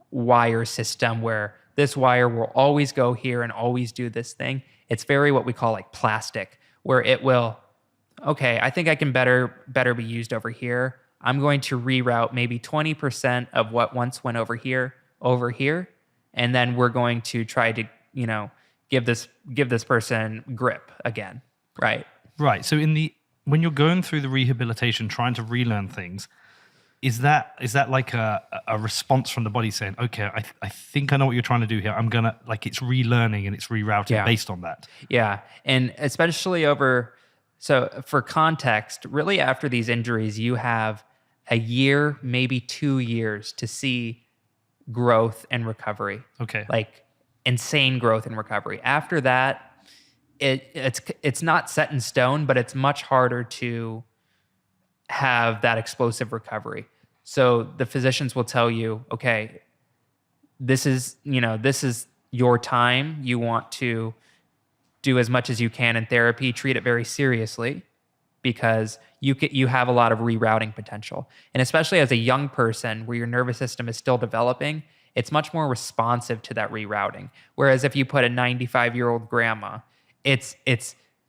wire system where this wire will always go here and always do this thing. It's very what we call like plastic, where it will, okay, I think I can better be used over here. I'm going to reroute maybe 20% of what once went over here, and then we're going to try to, give this person grip again, right? Right. So when you're going through the rehabilitation, trying to relearn things, is that like a response from the body saying, okay, I think I know what you're trying to do here. I'm gonna, like, it's relearning and it's rerouting based on that. Yeah, and especially so for context, really after these injuries, you have a year, maybe 2 years to see growth and recovery. Okay. Like insane growth and recovery. After that, it's not set in stone, but it's much harder to have that explosive recovery. So the physicians will tell you, okay, this is your time. You want to do as much as you can in therapy, treat it very seriously, because you have a lot of rerouting potential. And especially as a young person where your nervous system is still developing, it's much more responsive to that rerouting. Whereas if you put a 95-year-old grandma, it's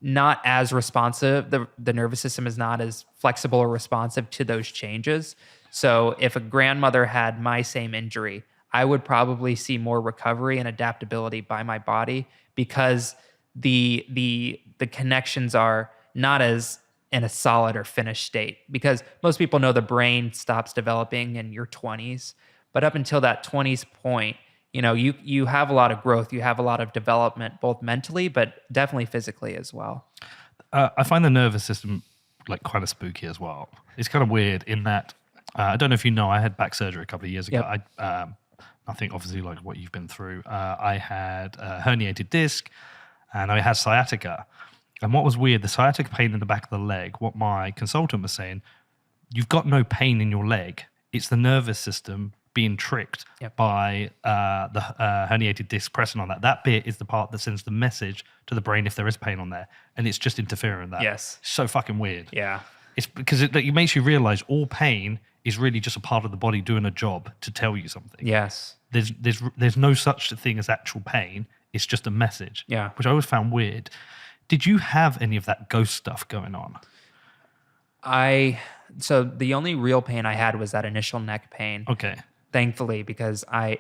not as responsive. The nervous system is not as flexible or responsive to those changes. So if a grandmother had my same injury, I would probably see more recovery and adaptability by my body because the connections are not as in a solid or finished state. Because most people know the brain stops developing in your 20s, but up until that 20s point, you have a lot of growth, you have a lot of development, both mentally, but definitely physically as well. I find the nervous system like kind of spooky as well. It's kind of weird in that I don't know if you know, I had back surgery a couple of years ago. Yep. Nothing obviously like what you've been through. I had a herniated disc and I had sciatica. And what was weird, the sciatica pain in the back of the leg, what my consultant was saying, you've got no pain in your leg. It's the nervous system being tricked by the herniated disc pressing on that. That bit is the part that sends the message to the brain if there is pain on there. And it's just interfering with that. Yes. So fucking weird. Yeah. It's because it makes you realize all pain is really just a part of the body doing a job to tell you something. Yes. There's no such thing as actual pain. It's just a message. Yeah. Which I always found weird. Did you have any of that ghost stuff going on? So the only real pain I had was that initial neck pain. Okay. Thankfully, because I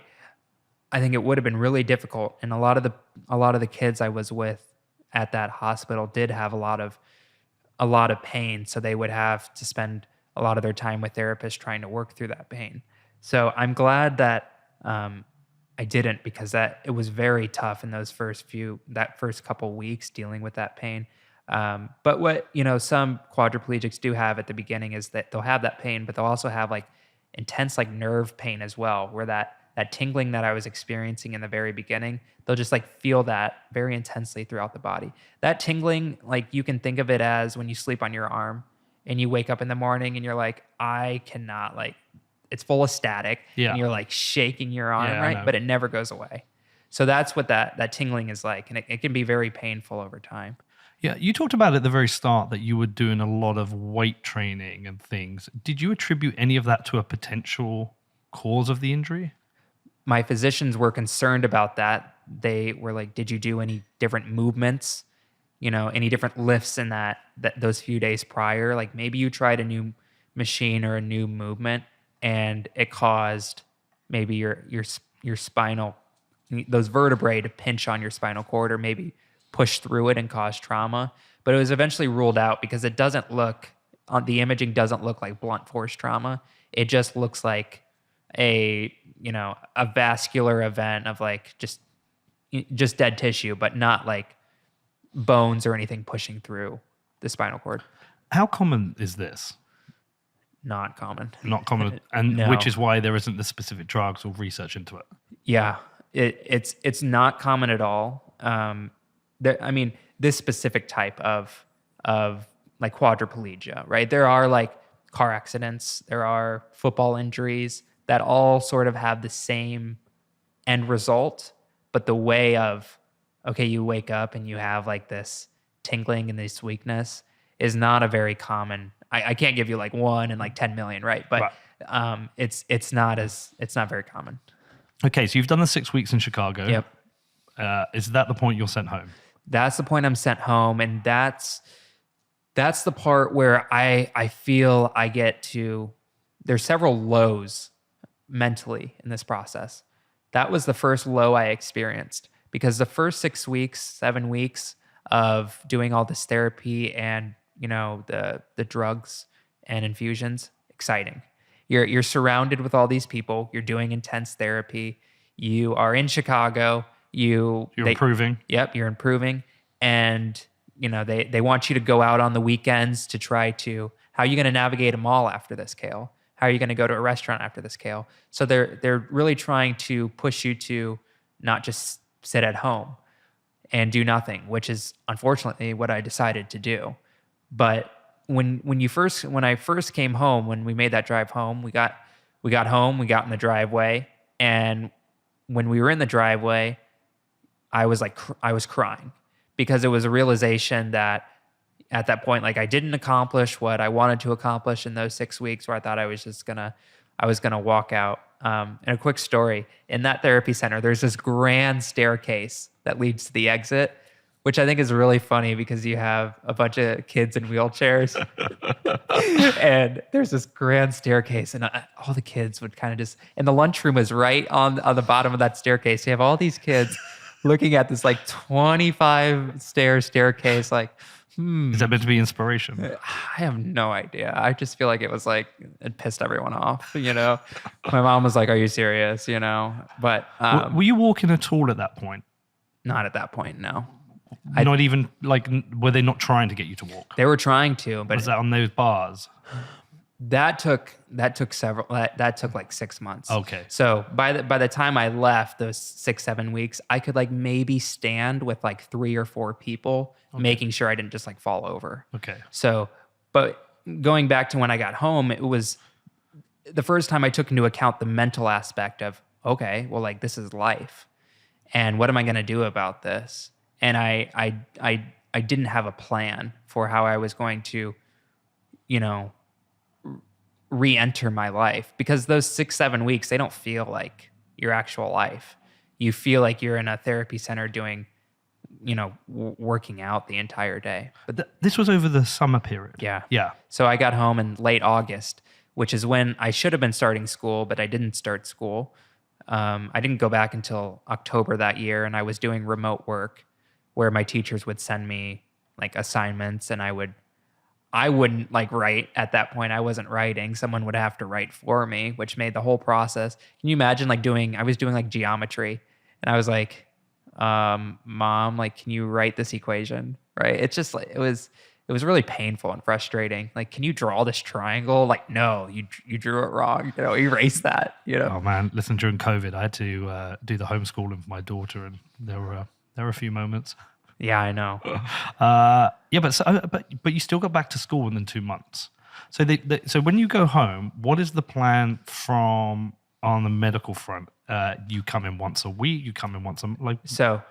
think it would have been really difficult, and a lot of the kids I was with at that hospital did have a lot of pain, so they would have to spend a lot of their time with therapists trying to work through that pain. So I'm glad that I didn't, because it was very tough in that first couple weeks dealing with that pain. But what some quadriplegics do have at the beginning is that they'll have that pain, but they'll also have like intense like nerve pain as well, where that tingling that I was experiencing in the very beginning, they'll just like feel that very intensely throughout the body. That tingling, like you can think of it as when you sleep on your arm and you wake up in the morning and you're like, I cannot, like, it's full of static. Yeah. And you're like shaking your arm, right? But it never goes away. So that's what that tingling is like. And it can be very painful over time. Yeah, you talked about at the very start that you were doing a lot of weight training and things. Did you attribute any of that to a potential cause of the injury? My physicians were concerned about that. They were like, did you do any different movements? Any different lifts in those few days prior? Like maybe you tried a new machine or a new movement and it caused maybe your spinal, those vertebrae to pinch on your spinal cord, or maybe push through it and cause trauma. But it was eventually ruled out because it doesn't look, on the imaging doesn't look like blunt force trauma. It just looks like a vascular event of like just dead tissue, but not like bones or anything pushing through the spinal cord. How common is this? Not common. Not common, and No. which is why there isn't the specific drugs or research into it. Yeah, it's not common at all. This specific type of like quadriplegia, right? There are like car accidents, there are football injuries that all sort of have the same end result, but the way of, okay, you wake up and you have like this tingling and this weakness is not a very common. I can't give you like 1 in like 10 million, right? But Right. it's not very common. Okay, so you've done the 6 weeks in Chicago. Yep. Is that the point you're sent home? That's the point I'm sent home, and that's the part where I feel I get to. There's several lows mentally in this process. That was the first low I experienced, because the first 6 weeks, 7 weeks of doing all this therapy and the drugs and infusions, exciting. You're surrounded with all these people. You're doing intense therapy. You are in Chicago. You're improving. Yep, you're improving. And they want you to go out on the weekends to try to, how are you going to navigate a mall after this, Kale? How are you going to go to a restaurant after this, Kale? So they're really trying to push you to not just sit at home and do nothing, which is unfortunately what I decided to do. But when I first came home, when we made that drive home, we got home, we got in the driveway, and when we were in the driveway, I was crying, because it was a realization that at that point, like, I didn't accomplish what I wanted to accomplish in those 6 weeks, where I thought I was gonna walk out. And a quick story, in that therapy center, there's this grand staircase that leads to the exit. which I think is really funny because you have a bunch of kids in wheelchairs and there's this grand staircase and all the kids would kind of just, and the lunchroom is right on the bottom of that staircase. You have all these kids looking at this like 25 staircase, like, Is that meant to be inspiration? I have no idea. I just feel like it was like, it pissed everyone off, you know? My mom was like, are you serious? You know, but Were you walking at all at that point? not at that point, no. Not even like, were they not trying to get you to walk? They were trying to, but Was that on those bars? that took like 6 months. Okay. So by the time I left, those 6-7 weeks, I could like maybe stand with like 3 or 4 people, making sure I didn't just like fall over. Okay. So, but going back to when I got home, it was the first time I took into account the mental aspect of, okay, well, like this is life, and what am I going to do about this? And I didn't have a plan for how I was going to, you know, re-enter my life, because those 6-7 weeks, they don't feel like your actual life. You feel like you're in a therapy center doing, you know, working out the entire day. But this was over the summer period. Yeah. Yeah. So I got home in late August, which is when I should have been starting school, but I didn't start school. I didn't go back until October that year, and I was doing remote work where my teachers would send me like assignments, and I wouldn't like write at that point. I wasn't writing. Someone would have to write for me, which made the whole process. Can you imagine like I was doing like geometry, and I was like, Mom, like, can you write this equation? Right. It's just like, it was really painful and frustrating. Like, can you draw this triangle? Like, no, you drew it wrong. You know, erase that, you know? Oh man, listen, during COVID, I had to do the homeschooling for my daughter, and there were a few moments. Yeah, I know. Yeah, but you still got back to school within 2 months. So so when you go home, what is the plan from on the medical front? You come in once a week. You come in once a like. So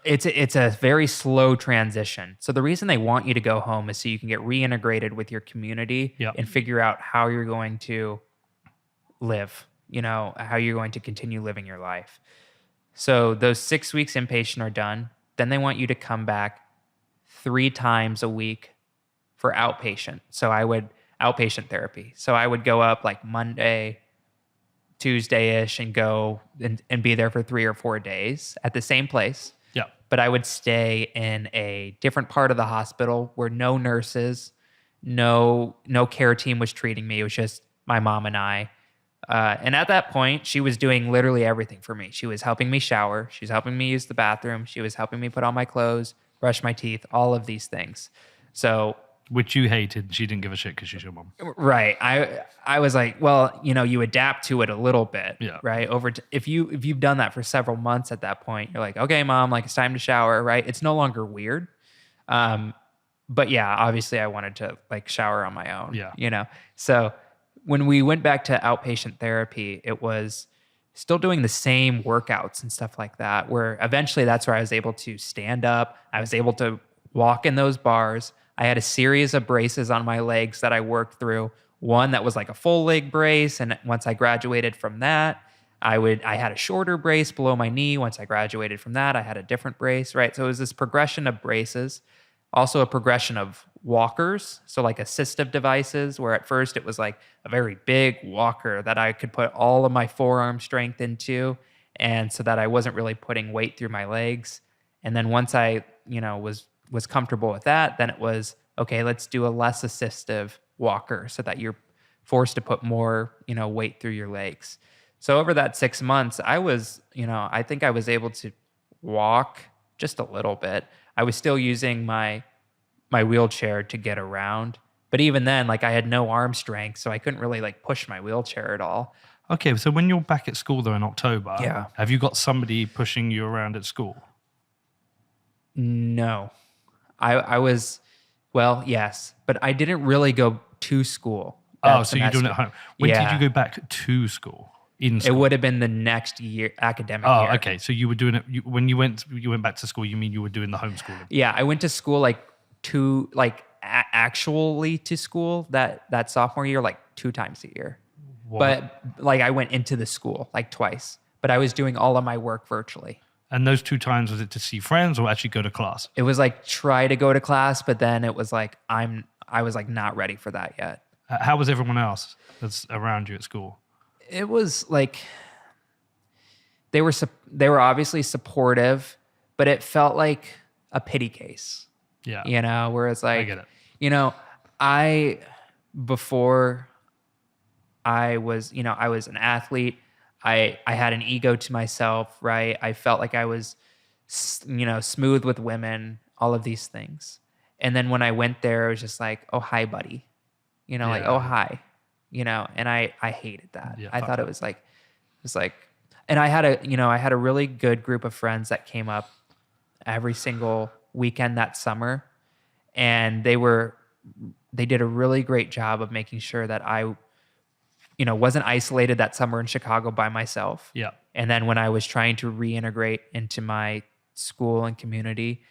it's a very slow transition. So the reason they want you to go home is so you can get reintegrated with your community and figure out how you're going to live. You know, how you're going to continue living your life. So those 6 weeks inpatient are done. Then they want you to come back 3 times a week for outpatient. So outpatient therapy. So I would go up like Monday, Tuesday-ish and go and be there for 3 or 4 days at the same place. Yeah. But I would stay in a different part of the hospital where no nurses, no care team was treating me. It was just my mom and I. And at that point, she was doing literally everything for me. She was helping me shower. She was helping me use the bathroom. She was helping me put on my clothes, brush my teeth, all of these things. So, which you hated. She didn't give a shit because she's your mom. right. I was like, well, you know, you adapt to it a little bit, Yeah. right? If you've done that for several months at that point, you're like, okay, Mom, like it's time to shower, right? It's no longer weird. But yeah, obviously I wanted to like shower on my own, you know? So when we went back to outpatient therapy, it was still doing the same workouts and stuff like that, where eventually that's where I was able to stand up. I was able to walk in those bars. I had a series of braces on my legs that I worked through. One that was like a full leg brace. And once I graduated from that, I had a shorter brace below my knee. Once I graduated from that, I had a different brace, right? So it was this progression of braces. Also a progression of walkers, so like assistive devices, where at first it was like a very big walker that I could put all of my forearm strength into, and so that I wasn't really putting weight through my legs. And then once I, you know, was comfortable with that, then it was, okay, let's do a less assistive walker so that you're forced to put more, you know, weight through your legs. So over that 6 months, I was, you know, I think I was able to walk just a little bit. I was still using my wheelchair to get around, but even then, like I had no arm strength, so I couldn't really like push my wheelchair at all. Okay, so when you're back at school though in October, have you got somebody pushing you around at school? No, I was, well, yes, but I didn't really go to school. Oh, so you're doing it at home. When did you go back to school? In school? It would have been the next year, academic year. Oh, okay. So you were doing it when you went back to school. You mean you were doing the homeschooling? Yeah, I went to school actually to school that sophomore year, like 2 times a year. What? But like I went into the school like twice, but I was doing all of my work virtually. And those 2 times, was it to see friends or actually go to class? It was like try to go to class, but then it was like I was like not ready for that yet. How was everyone else that's around you at school? It was like they were obviously supportive, but it felt like a pity case. Yeah. You know, where it's like, I get it. you know, before I was an athlete, I had an ego to myself, right? I felt like I was, smooth with women, all of these things. And then when I went there, it was just like, oh, hi, buddy. Like, oh, hi, and I hated that. Yeah, I fuck thought that. it was like, and I had a really good group of friends that came up every single weekend that summer. And they did a really great job of making sure that I, wasn't isolated that summer in Chicago by myself. Yeah. And then when I was trying to reintegrate into my school and community,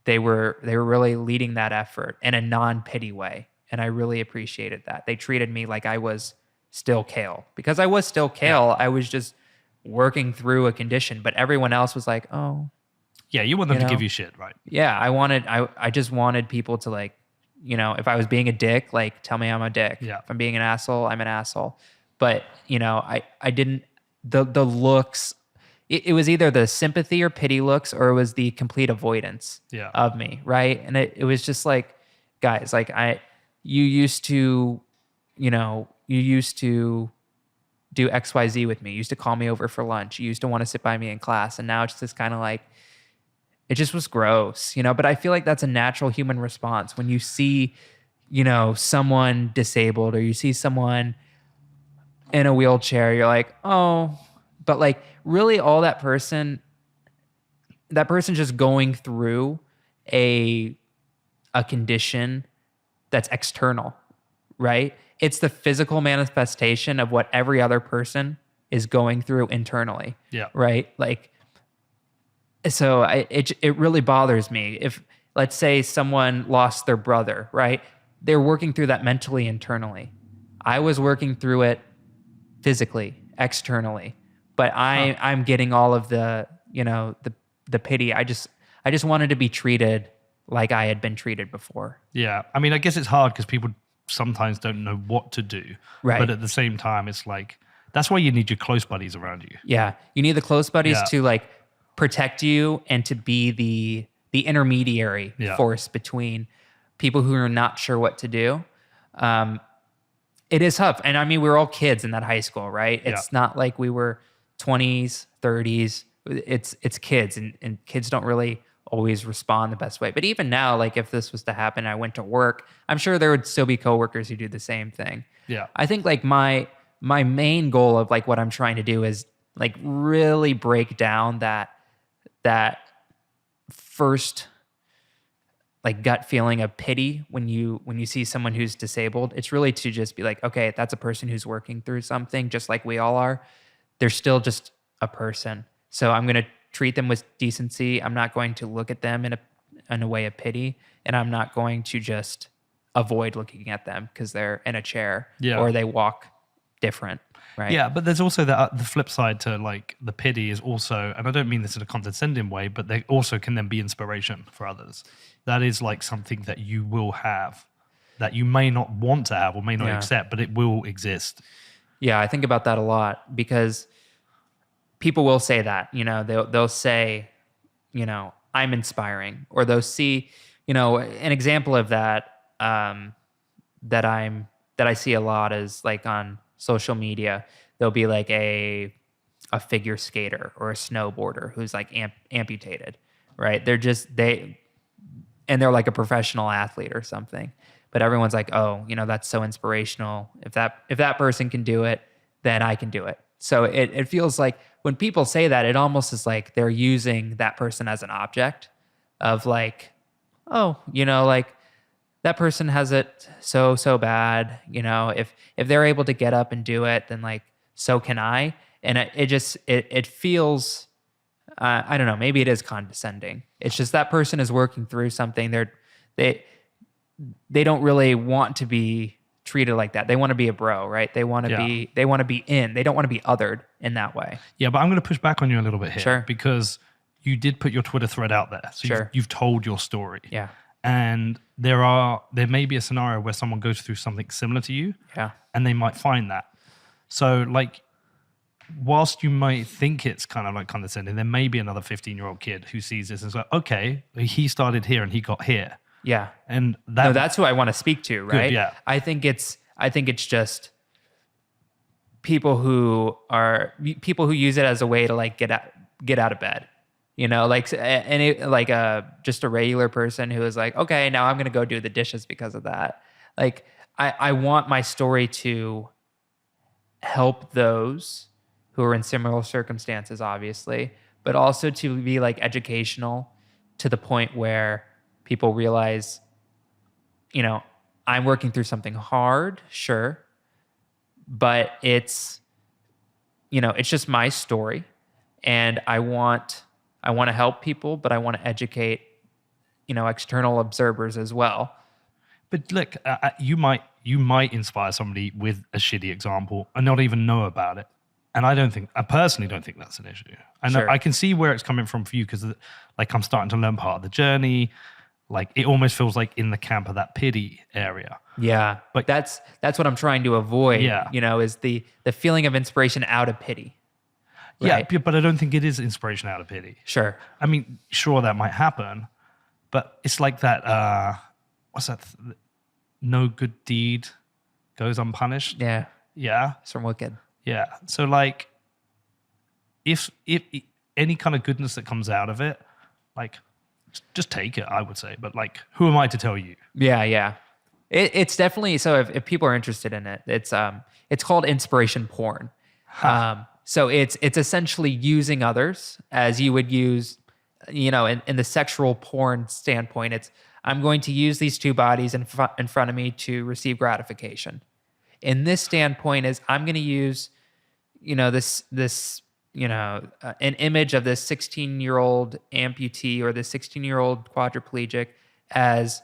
they were really leading that effort in a non-pity way. And I really appreciated that. They treated me like I was still Kale. Because I was still Kale, I was just working through a condition. But everyone else was like, oh. Yeah, you want them to give you shit, right? Yeah, I just wanted people to like, if I was being a dick, like tell me I'm a dick. Yeah. If I'm being an asshole, I'm an asshole. But, I didn't, the looks, it was either the sympathy or pity looks, or it was the complete avoidance of me, right? And it was just like, guys, like you used to do XYZ with me. You used to call me over for lunch. You used to want to sit by me in class. And now it's just kind of like, it just was gross, but I feel like that's a natural human response when you see, someone disabled or you see someone in a wheelchair, you're like, oh, but like really all that person just going through a condition that's external, right? It's the physical manifestation of what every other person is going through internally. Yeah. Right? Like, so it really bothers me if, let's say, someone lost their brother, right? They're working through that mentally, internally. I was working through it physically, externally, but I'm getting all of the pity. I just wanted to be treated like I had been treated before. Yeah. I mean, I guess it's hard because people sometimes don't know what to do. Right. But at the same time, it's like, that's why you need your close buddies around you. Yeah. You need the close buddies to like protect you and to be the intermediary force between people who are not sure what to do. It is tough. And I mean, we were all kids in that high school, right? It's not like we were 20s, 30s. It's kids, and kids don't really always respond the best way. But even now, like if this was to happen, I went to work, I'm sure there would still be coworkers who do the same thing. Yeah. I think like my main goal of like what I'm trying to do is like really break down that first like gut feeling of pity when you see someone who's disabled. It's really to just be like, okay, that's a person who's working through something just like we all are. They're still just a person. So I'm going to treat them with decency. I'm not going to look at them in a way of pity, and I'm not going to just avoid looking at them because they're in a chair or they walk different, right? Yeah, but there's also the flip side to like the pity is also, and I don't mean this in a condescending way, but they also can then be inspiration for others. That is like something that you will have that you may not want to have or may not accept, but it will exist. Yeah, I think about that a lot because people will say that, they'll say, I'm inspiring, or they'll see, an example of that, that I see a lot is like on social media, there'll be like a figure skater or a snowboarder who's like amputated, right? They're like a professional athlete or something, but everyone's like, oh, that's so inspirational. If that person can do it, then I can do it. So it feels like when people say that, it almost is like they're using that person as an object of like, oh, like that person has it so bad. If they're able to get up and do it, then like, so can I. And it feels, I don't know, maybe it is condescending. It's just that person is working through something. They don't really want to be treated like that. They want to be a bro, right? They want to be in. They don't want to be othered in that way. Yeah, but I'm going to push back on you a little bit here. Sure. Because you did put your Twitter thread out there. So Sure. you've told your story. Yeah. And there may be a scenario where someone goes through something similar to you. Yeah. And they might find that. So like, whilst you might think it's kind of like condescending, there may be another 15-year-old kid who sees this and is like, okay, he started here and he got here. Yeah. And No, that's who I want to speak to, right? yeah. I think it's just people who use it as a way to like get out of bed. You know, like just a regular person who is like, okay, now I'm going to go do the dishes because of that. Like I want my story to help those who are in similar circumstances, obviously, but also to be like educational to the point where people realize, you know, I'm working through something hard, sure, but it's, you know, it's just my story, and I want to help people, but I want to educate, you know, external observers as well. But look, you might inspire somebody with a shitty example and not even know about it. And I personally don't think that's an issue. I know, Sure. I can see where it's coming from for you, because like I'm starting to learn part of the journey. Like it almost feels like in the camp of that pity area. Yeah, but that's what I'm trying to avoid. Yeah. You know, is the feeling of inspiration out of pity. Right? Yeah, but I don't think it is inspiration out of pity. Sure. I mean, sure, that might happen, but it's like that, what's that? No good deed goes unpunished. Yeah, Yeah. it's from Wicked. Yeah. So like, if any kind of goodness that comes out of it, like, just take it, I would say. But like, who am I to tell you? Yeah. It's definitely, so if people are interested in it, it's called inspiration porn. So it's essentially using others as you would use, you know, in the sexual porn standpoint. It's, I'm going to use these two bodies in front of me to receive gratification. In this standpoint is I'm going to use, you know, this you know, an image of this 16-year-old amputee or this 16-year-old quadriplegic as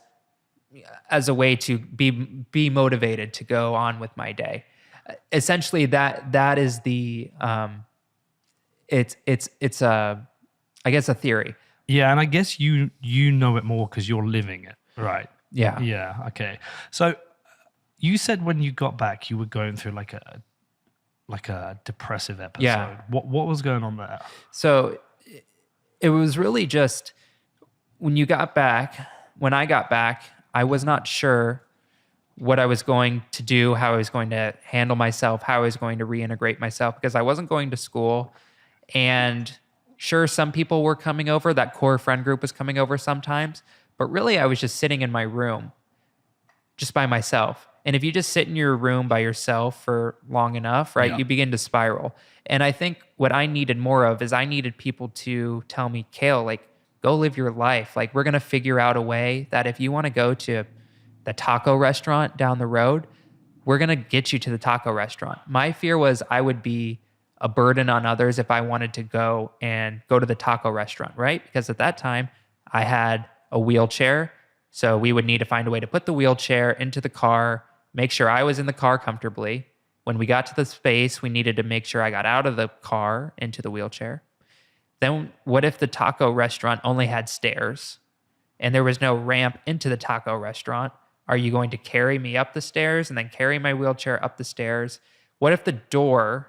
a way to be motivated to go on with my day. Essentially, that is the it's a, I guess, a theory. Yeah, and I guess you know it more because you're living it, right? Yeah. Yeah. Okay. So you said when you got back, you were going through like a depressive episode. Yeah. What was going on there? So it was really just when I got back, I was not sure what I was going to do, how I was going to handle myself, how I was going to reintegrate myself, because I wasn't going to school. And sure, some people were coming over, that core friend group was coming over sometimes, but really I was just sitting in my room just by myself. And if you just sit in your room by yourself for long enough, right, Yeah. you begin to spiral. And I think what I needed more of is I needed people to tell me, Kale, like, go live your life. Like, we're going to figure out a way that if you want to go to the taco restaurant down the road, we're going to get you to the taco restaurant. My fear was I would be a burden on others if I wanted to go to the taco restaurant, right? Because at that time I had a wheelchair. So we would need to find a way to put the wheelchair into the car, make sure I was in the car comfortably. When we got to the space, we needed to make sure I got out of the car into the wheelchair. Then what if the taco restaurant only had stairs and there was no ramp into the taco restaurant? Are you going to carry me up the stairs and then carry my wheelchair up the stairs? What if the door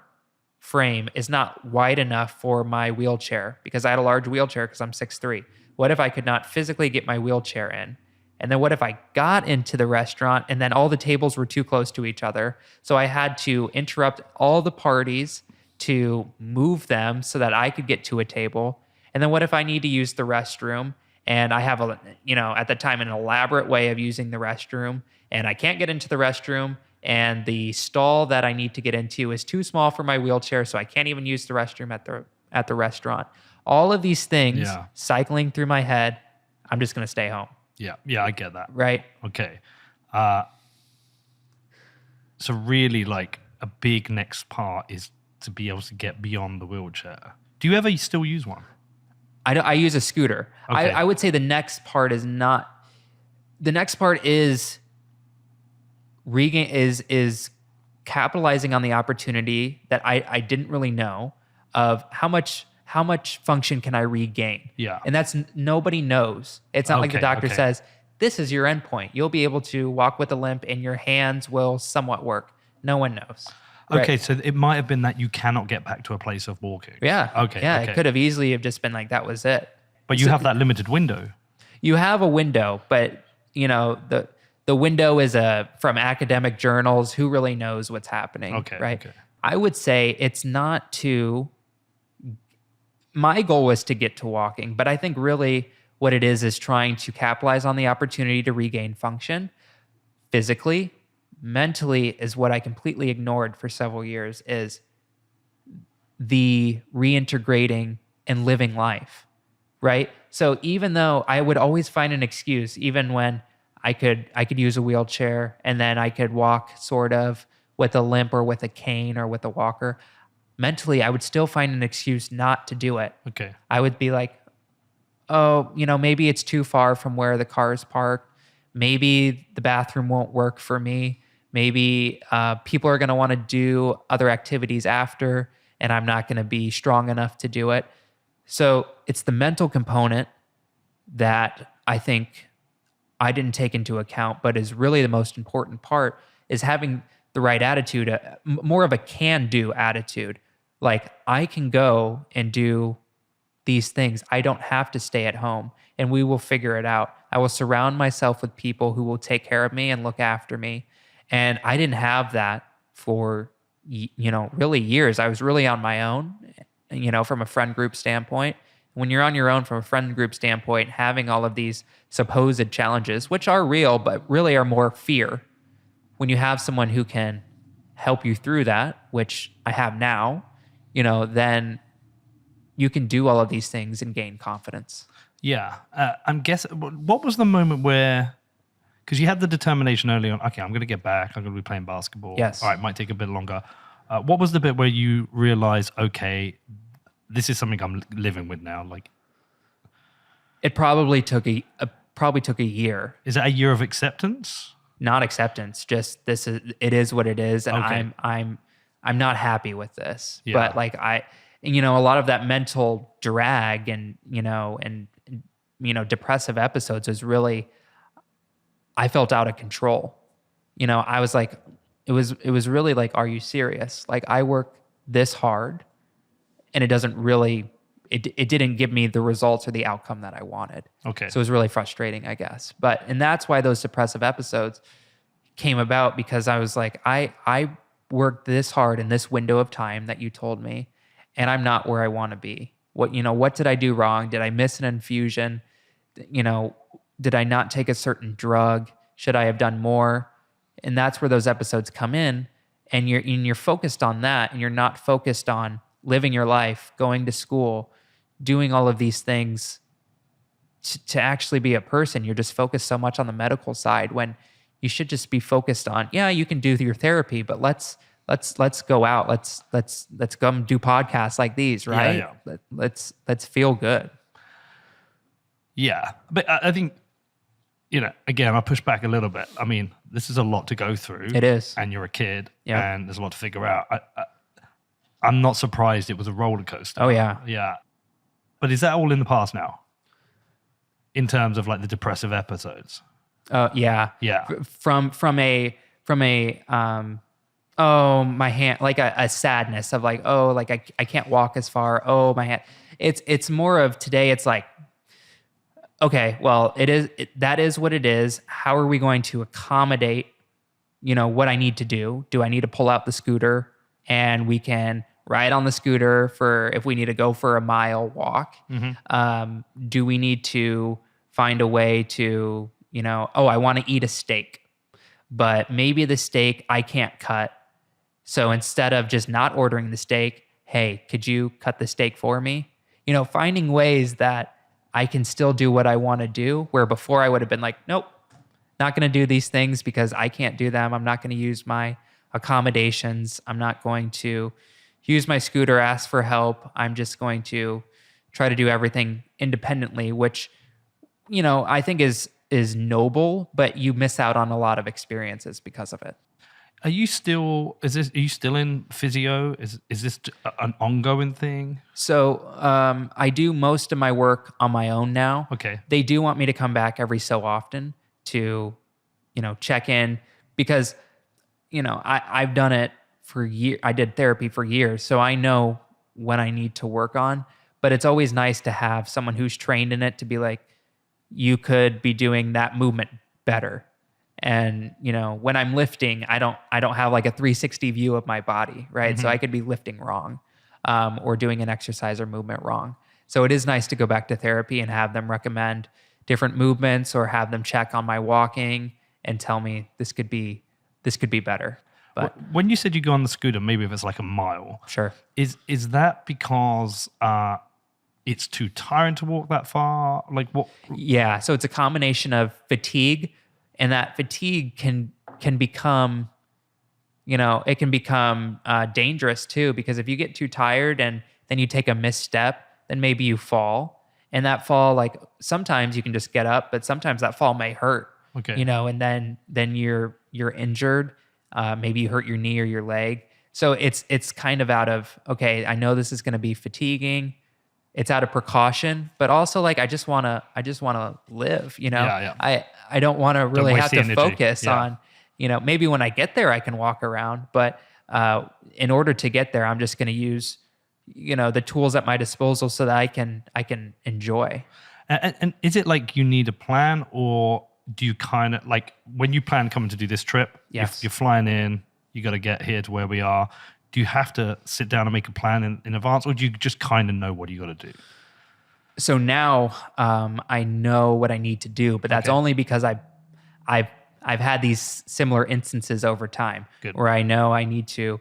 frame is not wide enough for my wheelchair? Because I had a large wheelchair because I'm 6'3". What if I could not physically get my wheelchair in? And then what if I got into the restaurant and then all the tables were too close to each other? So I had to interrupt all the parties to move them so that I could get to a table. And then what if I need to use the restroom and I have at the time, an elaborate way of using the restroom, and I can't get into the restroom, and the stall that I need to get into is too small for my wheelchair, so I can't even use the restroom at the restaurant. All of these things cycling through my head, I'm just going to stay home. Yeah, I get that. Right. Okay. So really, like, a big next part is to be able to get beyond the wheelchair. Do you ever still use one? I use a scooter. Okay. I would say the next part is not. The next part is capitalizing on the opportunity that I didn't really know of how much how much function can I regain? Yeah. And that's nobody knows. It's not like the Okay, doctor okay. says, this is your endpoint. You'll be able to walk with a limp and your hands will somewhat work. No one knows. Okay, Right? so it might have been that you cannot get back to a place of walking. Yeah. Okay. Yeah. Okay. It could have easily have just been like, that was it. But you have that limited window. You have a window, but you know, the window is from academic journals. Who really knows what's happening? Okay, Right. okay. I would say it's not my goal was to get to walking, but I think really what it is trying to capitalize on the opportunity to regain function physically. Mentally is what I completely ignored for several years, is the reintegrating and living life, right? So even though I would always find an excuse, even when I could use a wheelchair and then I could walk sort of with a limp or with a cane or with a walker, mentally I would still find an excuse not to do it. Okay. I would be like, oh, maybe it's too far from where the car is parked. Maybe the bathroom won't work for me. Maybe people are going to want to do other activities after, and I'm not going to be strong enough to do it. So it's the mental component that I think I didn't take into account, but is really the most important part, is having the right attitude, more of a can-do attitude. Like, I can go and do these things. I don't have to stay at home, and we will figure it out. I will surround myself with people who will take care of me and look after me. And I didn't have that for, really years. I was really on my own, from a friend group standpoint. When you're on your own from a friend group standpoint, having all of these supposed challenges, which are real, but really are more fear, when you have someone who can help you through that, which I have now, then you can do all of these things and gain confidence. Yeah. I'm guessing, what was the moment where, because you had the determination early on, okay, I'm going to get back, I'm going to be playing basketball. Yes. All right, might take a bit longer. What was the bit where you realized, okay, this is something I'm living with now? Like, It probably took a year. is that a year of acceptance? Not acceptance, just it is what it is, and Okay. I'm not happy with this. Yeah. But like a lot of that mental drag and depressive episodes was really, I felt out of control. I was like, it was really like, are you serious? Like, I work this hard and it doesn't really, it didn't give me the results or the outcome that I wanted. Okay. So it was really frustrating, I guess. And that's why those suppressive episodes came about, because I was like, I worked this hard in this window of time that you told me, and I'm not where I want to be. What did I do wrong? Did I miss an infusion? Did I not take a certain drug? Should I have done more? And that's where those episodes come in, and you're focused on that, and you're not focused on living your life, going to school, doing all of these things to actually be a person. You're just focused so much on the medical side, when you should just be focused on, yeah, you can do your therapy, but let's go out. Let's come do podcasts like these, right? Yeah. Let's feel good. Yeah. But I think, again, I'll push back a little bit. I mean, this is a lot to go through. It is. And you're a kid, Yeah. and there's a lot to figure out. I'm not surprised it was a roller coaster. Oh yeah. Yeah. But is that all in the past now? In terms of like the depressive episodes? Yeah. Yeah. From a oh, my hand, like a sadness of like, oh, like I can't walk as far. Oh, my hand. It's more of today. It's like, okay, well, that is what it is. How are we going to accommodate, what I need to do? Do I need to pull out the scooter and we can ride on the scooter for, if we need to go for a mile walk? Mm-hmm. Do we need to find a way to, I want to eat a steak, but maybe the steak I can't cut. So instead of just not ordering the steak, hey, could you cut the steak for me? Finding ways that I can still do what I want to do, where before I would have been like, nope, not going to do these things because I can't do them. I'm not going to use my accommodations. I'm not going to use my scooter, ask for help. I'm just going to try to do everything independently, which, I think is noble, but you miss out on a lot of experiences because of it. Are you still in physio? Is this an ongoing thing? So I do most of my work on my own now. Okay. They do want me to come back every so often to, check in because, I've done it for years. I did therapy for years, so I know when I need to work on. But it's always nice to have someone who's trained in it to be like, you could be doing that movement better. And when I'm lifting, I don't have like a 360 view of my body, right? So I could be lifting wrong, or doing an exercise or movement wrong. So it is nice to go back to therapy and have them recommend different movements or have them check on my walking and tell me this could be better. But when you said you go on the scooter, maybe if it's like a mile, sure. is that because it's too tiring to walk that far? Like what? Yeah. So it's a combination of fatigue, and that fatigue can become, it can become dangerous too, because if you get too tired and then you take a misstep, then maybe you fall. And that fall, like sometimes you can just get up, but sometimes that fall may hurt. Okay. And then you're injured. Maybe you hurt your knee or your leg. So it's kind of out of, okay, I know this is going to be fatiguing. It's out of precaution, but also like I just want to live, Yeah. I don't want to really have to energy. focus on, maybe when I get there I can walk around, but in order to get there I'm just going to use the tools at my disposal so that I can enjoy. And is it like you need a plan, or do you kind of like when you plan coming to do this trip? Yes. You're flying in, you got to get here to where we are. Do you have to sit down and make a plan in advance, or do you just kind of know what you got to do? So now I know what I need to do, but that's only because I've had these similar instances over time. Good. Where I know I need to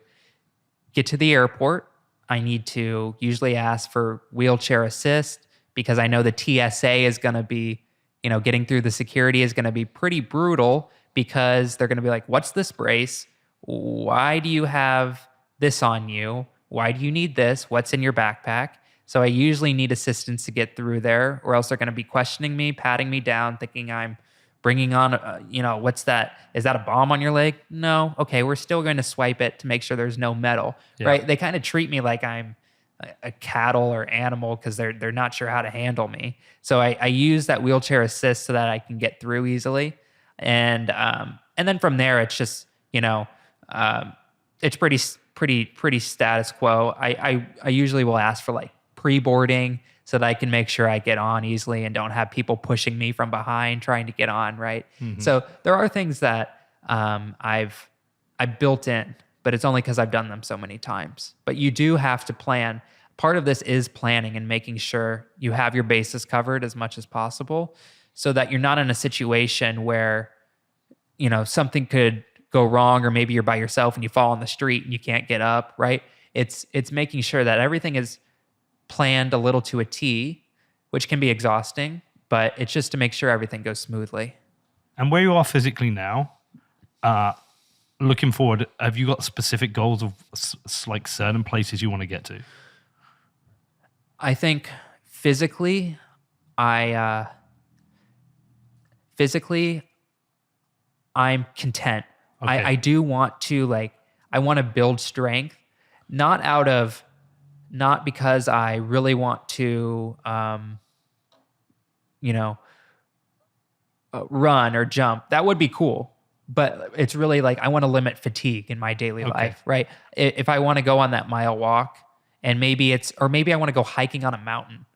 get to the airport. I need to usually ask for wheelchair assist because I know the TSA is going to be, getting through the security is going to be pretty brutal because they're going to be like, what's this brace? Why do you have this on you? Why do you need this? What's in your backpack? So I usually need assistance to get through there, or else they're going to be questioning me, patting me down, thinking I'm bringing on, what's that? Is that a bomb on your leg? No. Okay, we're still going to swipe it to make sure there's no metal, right? They kind of treat me like I'm a cattle or animal because they're not sure how to handle me. So I use that wheelchair assist so that I can get through easily, and then from there it's just it's pretty status quo. I usually will ask for like pre-boarding so that I can make sure I get on easily and don't have people pushing me from behind trying to get on, right? Mm-hmm. So there are things that I've built in, but it's only because I've done them so many times. But you do have to plan. Part of this is planning and making sure you have your bases covered as much as possible so that you're not in a situation where, something could go wrong, or maybe you're by yourself and you fall on the street and you can't get up, right? It's making sure that everything is planned a little to a T, which can be exhausting, but it's just to make sure everything goes smoothly. And where you are physically now, looking forward, have you got specific goals of like certain places you want to get to? I think physically, I'm content. Okay. I do want to I want to build strength, not because I really want to, run or jump. That would be cool. But it's really like, I want to limit fatigue in my daily life, right? If I want to go on that mile walk and maybe I want to go hiking on a mountain,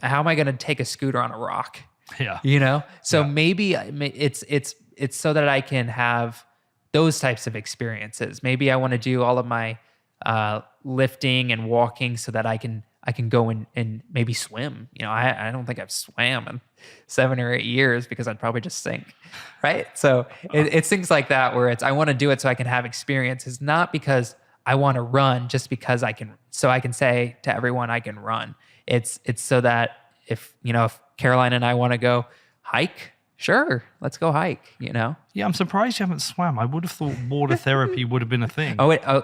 how am I going to take a scooter on a rock? Yeah. So maybe it's so that I can have those types of experiences. Maybe I want to do all of my lifting and walking so that I can go and maybe swim. I don't think I've swam in 7 or 8 years because I'd probably just sink, right? So it's things like that where I want to do it so I can have experiences, not because I want to run, just because I can say to everyone I can run. It's so that if Caroline and I want to go hike, sure, let's go hike, Yeah, I'm surprised you haven't swam. I would have thought water therapy would have been a thing.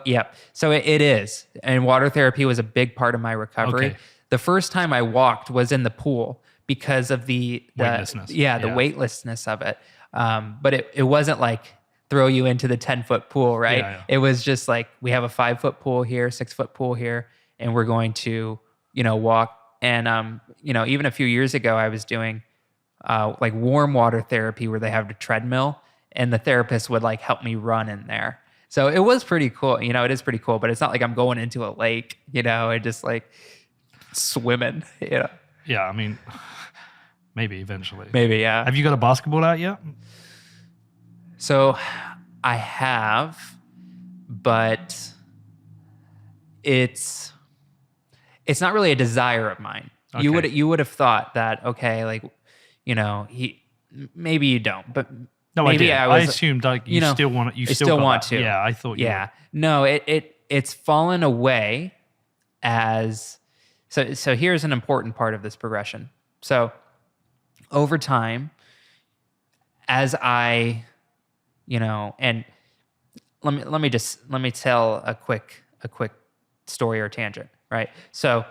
Yeah. So it is. And water therapy was a big part of my recovery. Okay. The first time I walked was in the pool because of the weightlessness. The weightlessness of it. But it wasn't like throw you into the 10-foot pool, right? Yeah, yeah. It was just like, we have a 5-foot pool here, 6-foot pool here, and we're going to, walk. And, even a few years ago, I was doing like warm water therapy where they have the treadmill, and the therapist would like help me run in there. So it was pretty cool. It is pretty cool, but it's not like I'm going into a lake, and just like swimming, Yeah, I mean, maybe eventually. Maybe, yeah. Have you got a basketball out yet? So I have, but it's not really a desire of mine. Okay. You would have thought that, okay, like, maybe you don't, but No, maybe I assumed like you still want it. You I still want to. Yeah, I thought. Yeah. No, it's fallen away as so. Here's an important part of this progression. So over time, as I, and let me tell a quick story or tangent, right? So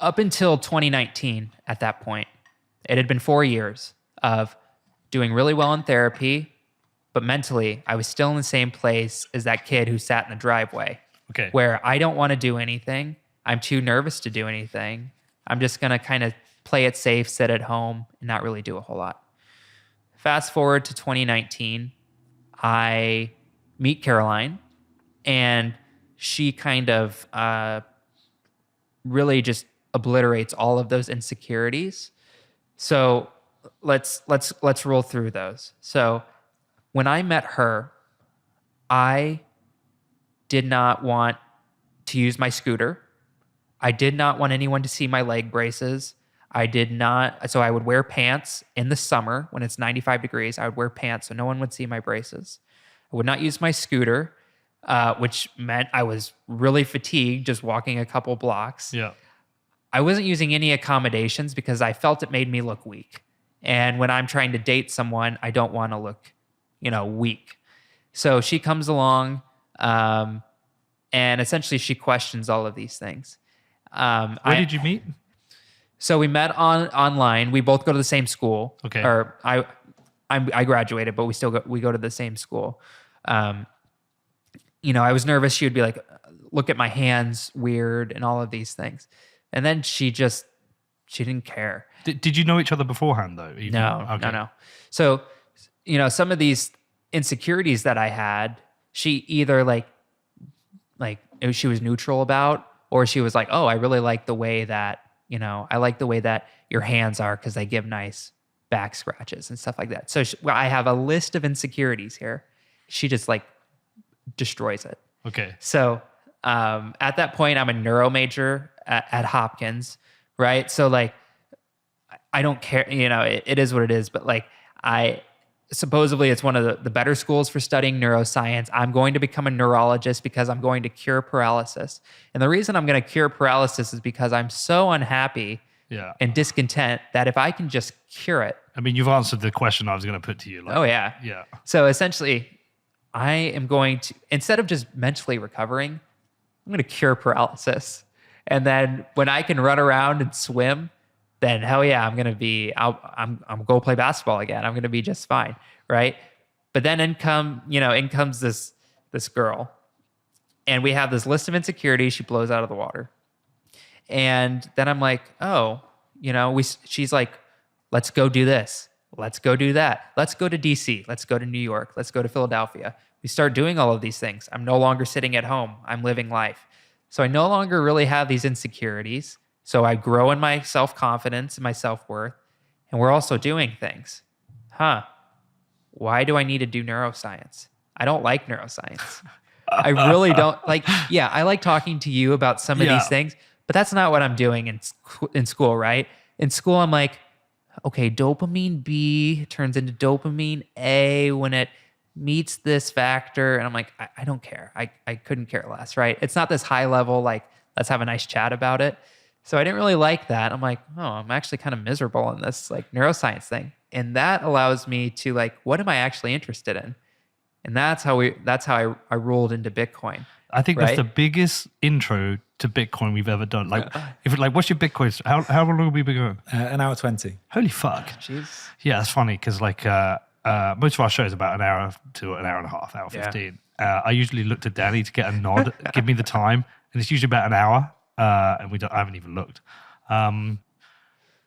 up until 2019, at that point, it had been 4 years of doing really well in therapy, but mentally, I was still in the same place as that kid who sat in the driveway. Okay. Where I don't want to do anything. I'm too nervous to do anything. I'm just going to kind of play it safe, sit at home, and not really do a whole lot. Fast forward to 2019, I meet Caroline, and she kind of really just obliterates all of those insecurities. So let's roll through those. So when I met her, I did not want to use my scooter. I did not want anyone to see my leg braces. So I would wear pants in the summer when it's 95 degrees. I would wear pants so no one would see my braces. I would not use my scooter, which meant I was really fatigued just walking a couple blocks. Yeah. I wasn't using any accommodations because I felt it made me look weak. And when I'm trying to date someone, I don't want to look, weak. So she comes along, and essentially she questions all of these things. Where did you meet? So we met online. We both go to the same school. Okay. Or I graduated, but we go to the same school. I was nervous. She would be like, look at my hands weird and all of these things. And then she didn't care. Did you know each other beforehand though? Even? No, Okay. no. So, some of these insecurities that I had, she either like she was neutral about, or she was like, oh, I really like the way that, I like the way that your hands are because they give nice back scratches and stuff like that. So I have a list of insecurities here. She just like destroys it. Okay. So at that point, I'm a neuro major at Hopkins, right? So like, I don't care, it is what it is, but like supposedly it's one of the better schools for studying neuroscience. I'm going to become a neurologist because I'm going to cure paralysis. And the reason I'm going to cure paralysis is because I'm so unhappy and discontent that if I can just cure it. I mean, you've answered the question I was going to put to you. Oh yeah. Yeah. So essentially, I am going to, instead of just mentally recovering, I'm going to cure paralysis. And then when I can run around and swim, then hell yeah, I'm go play basketball again. I'm gonna be just fine, right? But then in comes this girl, and we have this list of insecurities. She blows out of the water, and then I'm like, oh, she's like, let's go do this, let's go do that, let's go to DC, let's go to New York, let's go to Philadelphia. We start doing all of these things. I'm no longer sitting at home. I'm living life. So I no longer really have these insecurities. So I grow in my self-confidence and my self-worth, and we're also doing things. Why do I need to do neuroscience? I don't like neuroscience. I really don't like, I like talking to you about some of these things, but that's not what I'm doing in school, right? In school, I'm like, okay, dopamine B turns into dopamine A when it meets this factor. And I'm like, I don't care. I couldn't care less, right? It's not this high level, like, let's have a nice chat about it. So I didn't really like that. I'm like, oh, I'm actually kind of miserable in this like neuroscience thing. And that allows me to like, what am I actually interested in? And that's how I rolled into Bitcoin. I think that's the biggest intro to Bitcoin we've ever done. Like, what's your Bitcoin? How long have we been going? An hour 20. Holy fuck. Jeez. Yeah, it's funny because like, I most of our shows about an hour to an hour and a half, hour Yeah. 15. I usually look to Danny to get a nod, give me the time, and it's usually about an hour, and I haven't even looked.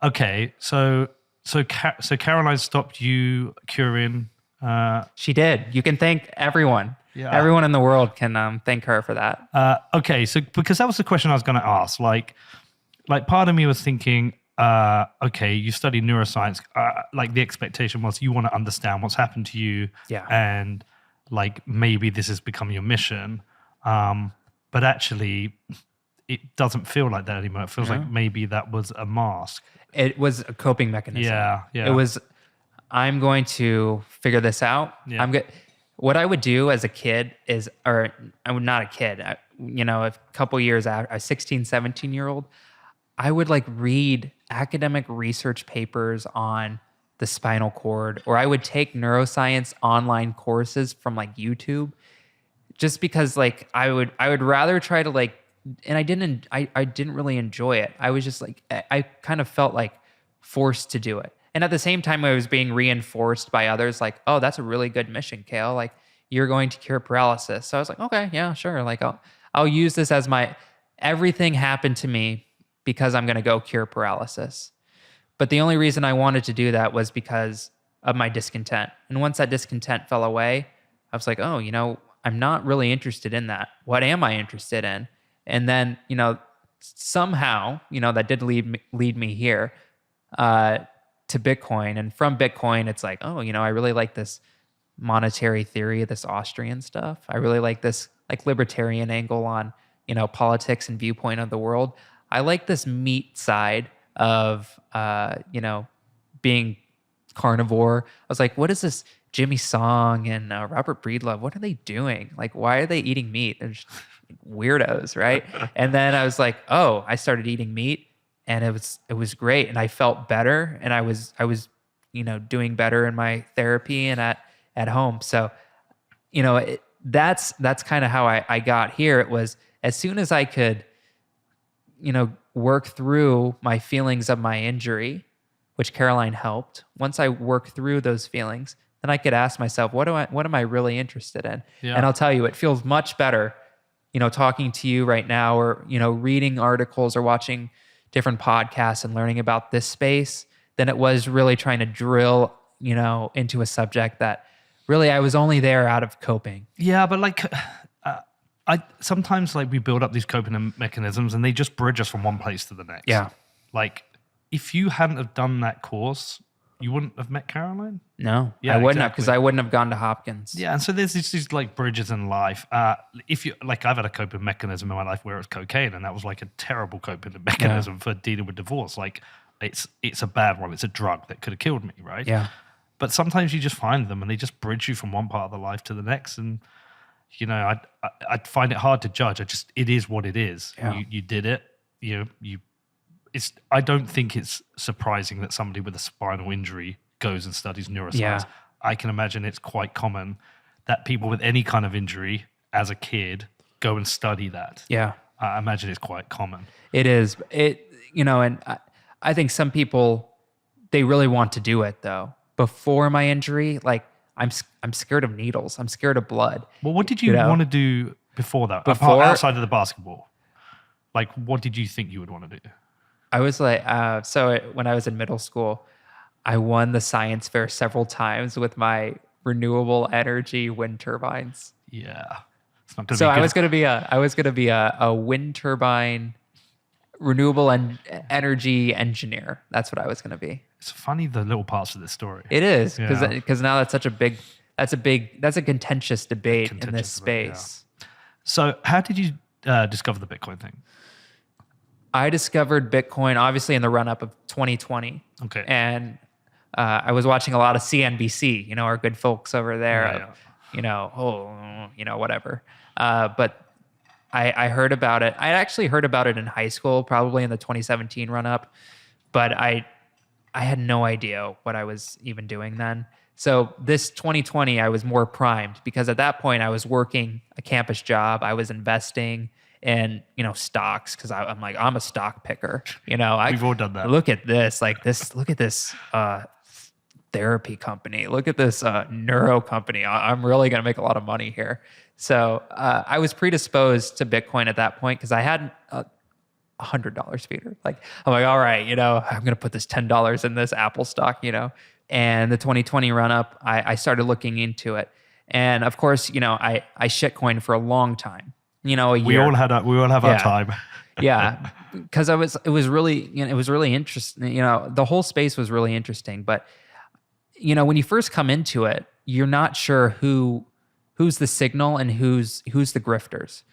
Okay, so Caroline stopped you curing. She did. You can thank everyone. Yeah. Everyone in the world can thank her for that. Okay, so because that was the question I was going to ask. Like part of me was thinking, okay, you study neuroscience. Like the expectation was you want to understand what's happened to you, Yeah. and like maybe this has become your mission. But actually, it doesn't feel like that anymore. It feels like maybe that was a mask. It was a coping mechanism. Yeah. It was, I'm going to figure this out. Yeah. What I would do as a kid is, or I'm not a kid, a couple years after, a 16, 17-year-old, I would like read academic research papers on the spinal cord, or I would take neuroscience online courses from like YouTube, just because like I would rather try to like, and I didn't really enjoy it. I was just like, I kind of felt like forced to do it. And at the same time, I was being reinforced by others like, oh, that's a really good mission, Kale. Like you're going to cure paralysis. So I was like, okay, yeah, sure. Like I'll use this as everything happened to me because I'm going to go cure paralysis. But the only reason I wanted to do that was because of my discontent. And once that discontent fell away, I was like, oh, I'm not really interested in that. What am I interested in? And then, somehow, that did lead me here to Bitcoin. And from Bitcoin, it's like, oh, I really like this monetary theory, this Austrian stuff. I really like this like libertarian angle on, politics and viewpoint of the world. I like this meat side of, being carnivore. I was like, what is this Jimmy Song and Robert Breedlove? What are they doing? Like, why are they eating meat? They're just weirdos, right? And then I was like, oh, I started eating meat, and it was great, and I felt better, and I was doing better in my therapy and at home. So, that's kind of how I got here. It was as soon as I could, work through my feelings of my injury, which Caroline helped. Once I worked through those feelings, then I could ask myself, what am I really interested in? Yeah. And I'll tell you, it feels much better, talking to you right now, or, reading articles or watching different podcasts and learning about this space than it was really trying to drill, into a subject that really I was only there out of coping. Yeah, but like, I sometimes like we build up these coping mechanisms and they just bridge us from one place to the next. Yeah. Like if you hadn't have done that course, you wouldn't have met Caroline? No, Yeah, I wouldn't have, exactly. because I wouldn't have gone to Hopkins. Yeah, and so there's these like bridges in life. If you like, I've had a coping mechanism in my life where it was cocaine, and that was like a terrible coping mechanism for dealing with divorce. Like it's a bad one. It's a drug that could have killed me, right? Yeah. But sometimes you just find them, and they just bridge you from one part of the life to the next. And I'd find it hard to judge. It is what it is. Yeah. You did it. I don't think it's surprising that somebody with a spinal injury goes and studies neuroscience. Yeah. I can imagine it's quite common that people with any kind of injury as a kid go and study that. Yeah. I imagine it's quite common. It is. And I think some people, they really want to do it though. Before my injury, like I'm scared of needles. I'm scared of blood. Well, what did you want to do before that? Before- Outside of the basketball, like what did you think you would want to do? I was like, when I was in middle school, I won the science fair several times with my renewable energy wind turbines. Yeah, it's not going to So be I good. was gonna be a wind turbine renewable energy engineer. That's what I was gonna be. It's funny the little parts of this story. It is, Yeah. because now that's a contentious debate in this Contentious debate, yeah. space. So, how did you discover the Bitcoin thing? I discovered Bitcoin obviously in the run up of 2020. Okay. And I was watching a lot of CNBC, our good folks over there, whatever. But I heard about it. I actually heard about it in high school, probably in the 2017 run up, but I had no idea what I was even doing then. So this 2020, I was more primed because at that point I was working a campus job. I was investing in, stocks because I'm a stock picker. We've all done that. Look at this, look at this therapy company. Look at this neuro company. I'm really going to make a lot of money here. So I was predisposed to Bitcoin at that point because I had $100 feeder. Like, I'm like, all right, I'm going to put this $10 in this Apple stock, And the 2020 run up, I started looking into it. And of course, I shitcoined for a long time, a year. We all have our time. Yeah, because it was really interesting. The whole space was really interesting. But when you first come into it, you're not sure who's the signal and who's the grifters.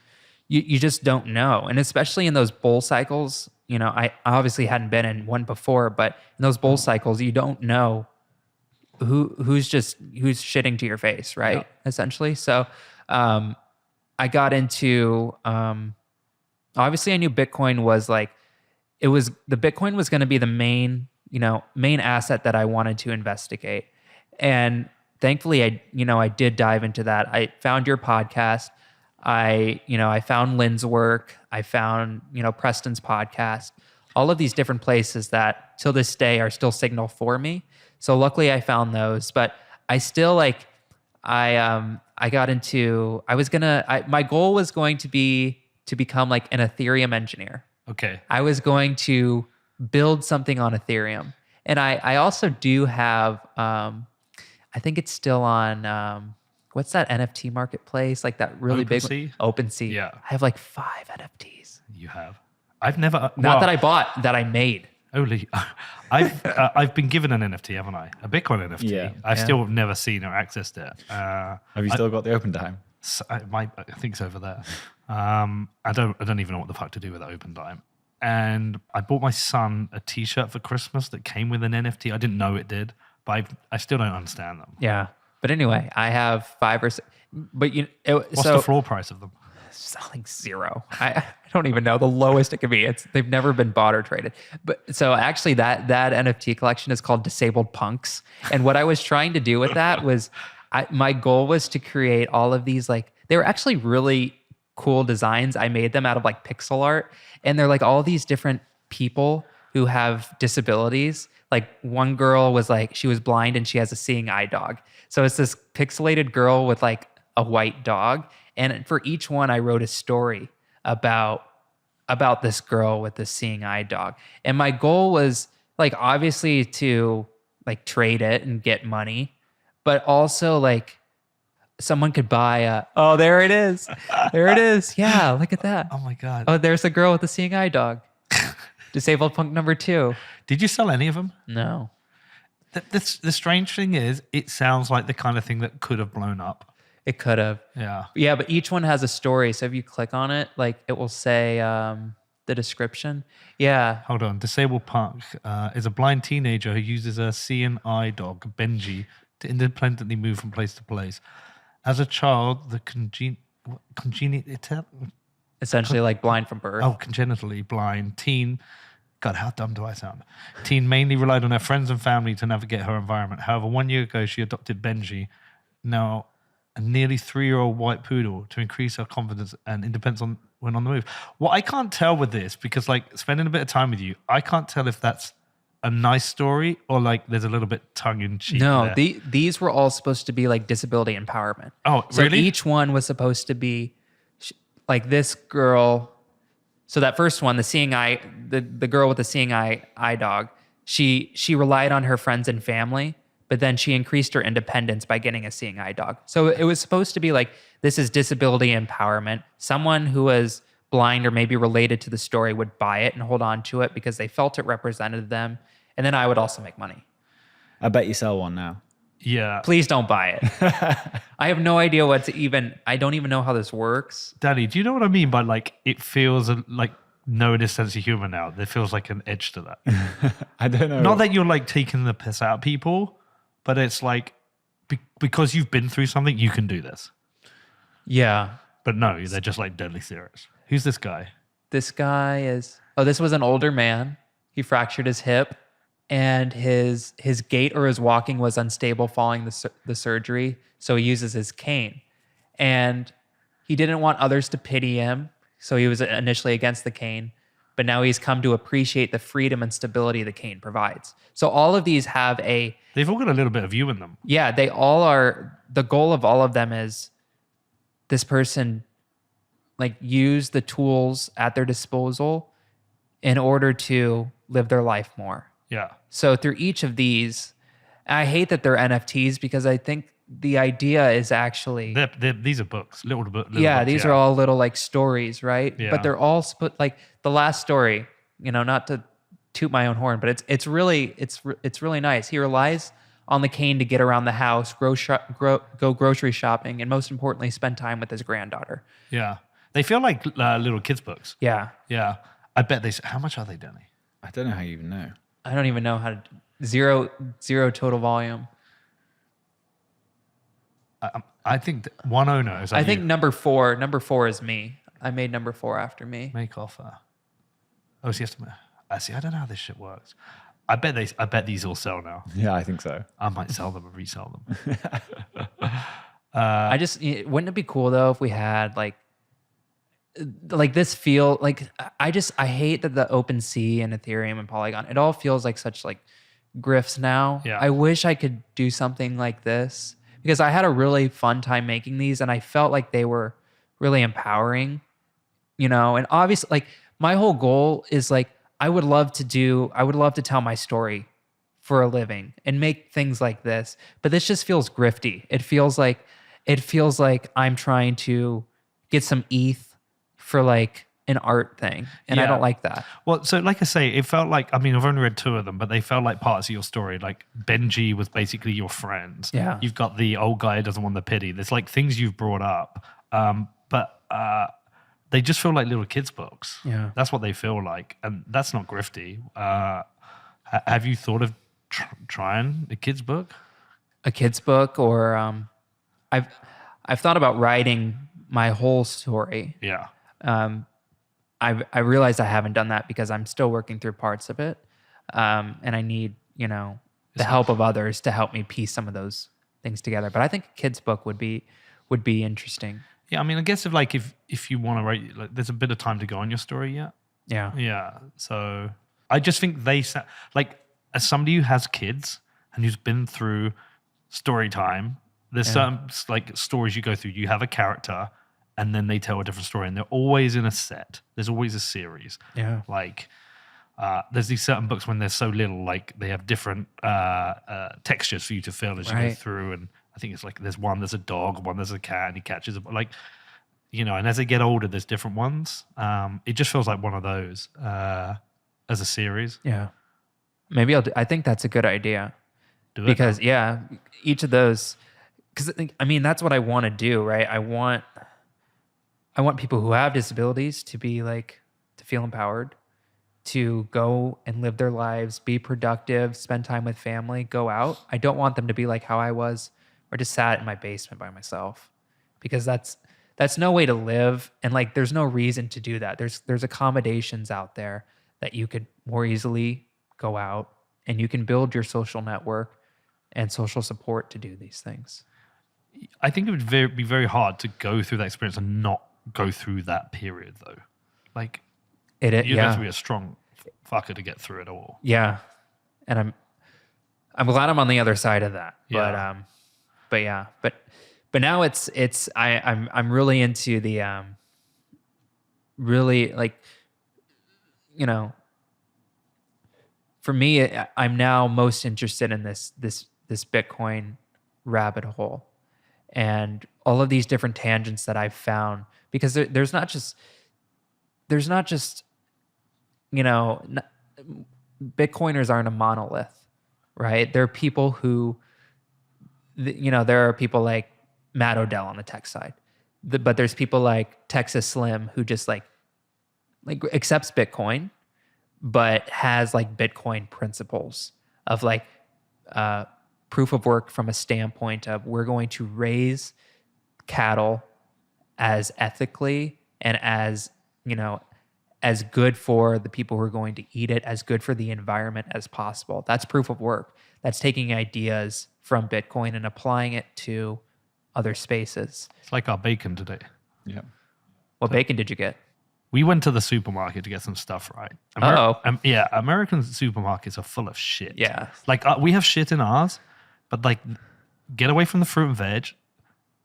You just don't know, and especially in those bull cycles. I obviously hadn't been in one before, but in those bull cycles, you don't know who's shitting to your face, right? Yeah. Essentially. So I got into. Obviously, I knew Bitcoin was the Bitcoin was going to be the main asset that I wanted to investigate. And thankfully I did dive into that. I found your podcast. I found Lynn's work. I found, Preston's podcast, all of these different places that till this day are still signal for me. So luckily I found those, but I still I got into, my goal was going to be to become like an Ethereum engineer. Okay. I was going to build something on Ethereum. And I also do have, I think it's still on, what's that NFT marketplace? Like that really big OpenSea. Yeah. I have like 5 NFTs. You have? I've never. Not that I bought, that I made. Only, I've been given an NFT, haven't I? A Bitcoin NFT. Yeah. I've still never seen or accessed it. Have you still got the open time? I think it's over there. I don't even know what the fuck to do with that open time. And I bought my son a T-shirt for Christmas that came with an NFT. I didn't know it did, but I still don't understand them. Yeah, but anyway, I have 5 or 6. But what's the floor price of them? It's like 0. I don't even know the lowest it could be. They've never been bought or traded. But so actually, that NFT collection is called Disabled Punks. And what I was trying to do with that was, my goal was to create all of these they were actually really cool designs. I made them out of pixel art, and they're all these different people who have disabilities. Like one girl was she was blind and she has a seeing eye dog. So it's this pixelated girl with a white dog. And for each one, I wrote a story about this girl with the seeing eye dog. And my goal was obviously to trade it and get money, but also someone could buy oh, there it is. There it is. Yeah, look at that. Oh my God. Oh, there's a girl with the seeing eye dog. Disabled punk number 2. Did you sell any of them? No. The strange thing is, it sounds like the kind of thing that could have blown up. It could have. Yeah. Yeah, but each one has a story. So if you click on it, it will say the description. Yeah. Hold on. Disabled Punk is a blind teenager who uses a seeing eye dog, Benji, to independently move from place to place. As a child, the essentially blind from birth. Oh, congenitally blind teen. God, how dumb do I sound? Teen mainly relied on her friends and family to navigate her environment. However, 1 year ago, she adopted Benji, now a nearly 3-year-old white poodle, to increase her confidence and independence when on the move. What I can't tell with this, because spending a bit of time with you, I can't tell if that's a nice story or there's a little bit tongue in cheek. No, these were all supposed to be disability empowerment. Oh, so really? Each one was supposed to be this girl. So that first one, the seeing eye, the girl with the seeing eye dog, she relied on her friends and family, but then she increased her independence by getting a seeing eye dog. So it was supposed to be this is disability empowerment. Someone who was blind or maybe related to the story would buy it and hold on to it because they felt it represented them. And then I would also make money. I bet you sell one now. Yeah. Please don't buy it. I have no idea I don't even know how this works. Danny, do you know what I mean by it feels knowing his sense of humor now? There feels an edge to that. I don't know. Not that you're taking the piss out of people, but it's because you've been through something, you can do this. Yeah. But no, they're just deadly serious. Who's this guy? This guy is, this was an older man. He fractured his hip, and his gait or his walking was unstable following the surgery. So he uses his cane, and he didn't want others to pity him. So he was initially against the cane, but now he's come to appreciate the freedom and stability the cane provides. So all of these have They've all got a little bit of you in them. yeah, they all are, the goal of all of them is this person like use the tools at their disposal in order to live their life more. Yeah. So through each of these, I hate that they're NFTs because I think the idea is actually These are books, little books. these are all little like stories, right? Yeah. But they're all split. Like the last story, not to toot my own horn, but it's really nice. He relies on the cane to get around the house, go grocery shopping, and most importantly, spend time with his granddaughter. Yeah. They feel like little kids' books. Yeah. Yeah. I bet how much are they, Danny? I don't know how you even know. I don't even know how to zero total volume. I think one owner is. I think number four is me. I made number 4 after me. Make offer. Oh, so you have to. I see. I don't know how this shit works. I bet these all sell now. Yeah, I think so. I might sell them and resell them. Wouldn't it be cool though if we had like this feel like I hate that the OpenSea and Ethereum and Polygon, it all feels like such like grifts now. Yeah. I wish I could do something like this because I had a really fun time making these and I felt like they were really empowering, and obviously like my whole goal is like I would love to tell my story for a living and make things like this, but this just feels grifty. It feels like I'm trying to get some ETH for like an art thing. And I don't like that. Well, so like I say, it felt like, I've only read 2 of them, but they felt like parts of your story. Like Benji was basically your friend. Yeah. You've got the old guy who doesn't want the pity. There's like things you've brought up. But they just feel like little kids' books. Yeah. That's what they feel like. And that's not grifty. Have you thought of trying a kid's book? A kid's book or I've thought about writing my whole story. Yeah. I realized I haven't done that because I'm still working through parts of it. And I need, the help of others to help me piece some of those things together. But I think a kid's book would be interesting. Yeah, I guess if you want to write, like, there's a bit of time to go on your story yet. Yeah. Yeah. So I just think like as somebody who has kids and who's been through story time, there's certain like stories you go through. You have a character and then they tell a different story and they're always in a set. There's always a series. Yeah. Like there's these certain books when they're so little, like they have different textures for you to feel as you go through. And I think it's like there's a dog, there's a cat, and he catches it. Like, and as they get older, there's different ones. It just feels like one of those as a series. Yeah. Maybe I think that's a good idea. Do it. Because each of those, because that's what I want to do, right? I want people who have disabilities to be like, to feel empowered, to go and live their lives, be productive, spend time with family, go out. I don't want them to be like how I was, or just sat in my basement by myself, because that's no way to live. And like, there's no reason to do that. There's accommodations out there that you could more easily go out and you can build your social network and social support to do these things. I think it would be very hard to go through that experience and not go through that period, though. Like, you'd have to be a strong fucker to get through it all. Yeah, and I'm glad I'm on the other side of that. Yeah. But now I'm really into the really like, for me, I'm now most interested in this Bitcoin rabbit hole and all of these different tangents that I've found, because there's not just Bitcoiners aren't a monolith, right? There are people who, there are people like Matt Odell on the tech side, but there's people like Texas Slim who just like accepts Bitcoin, but has like Bitcoin principles of like proof of work from a standpoint of we're going to raise cattle as ethically and as good for the people who are going to eat it, as good for the environment as possible. That's proof of work. That's taking ideas from Bitcoin and applying it to other spaces. It's like our bacon today. Yeah. What bacon did you get? We went to the supermarket to get some stuff, right? Yeah, American supermarkets are full of shit. Yeah. Like we have shit in ours, but like get away from the fruit and veg,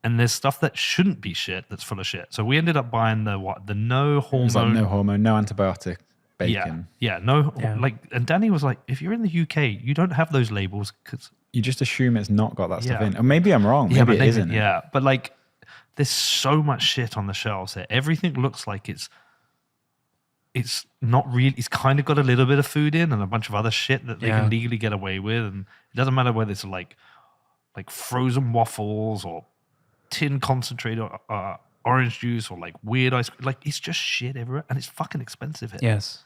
and there's stuff that shouldn't be shit that's full of shit. So we ended up buying the no It was hormone. like no hormone, no antibiotic bacon. Yeah, and Danny was like, if you're in the UK, you don't have those labels because You just assume it's not got that stuff Yeah. in. Or maybe I'm wrong. Maybe it isn't. Yeah, but like there's so much shit on the shelves here. Everything looks like it's not really. It's kind of got a little bit of food in and a bunch of other shit that they can legally get away with, and it doesn't matter whether it's like frozen waffles or tin concentrate or orange juice or like weird ice cream. Like it's just shit everywhere, and it's fucking expensive here. Yes.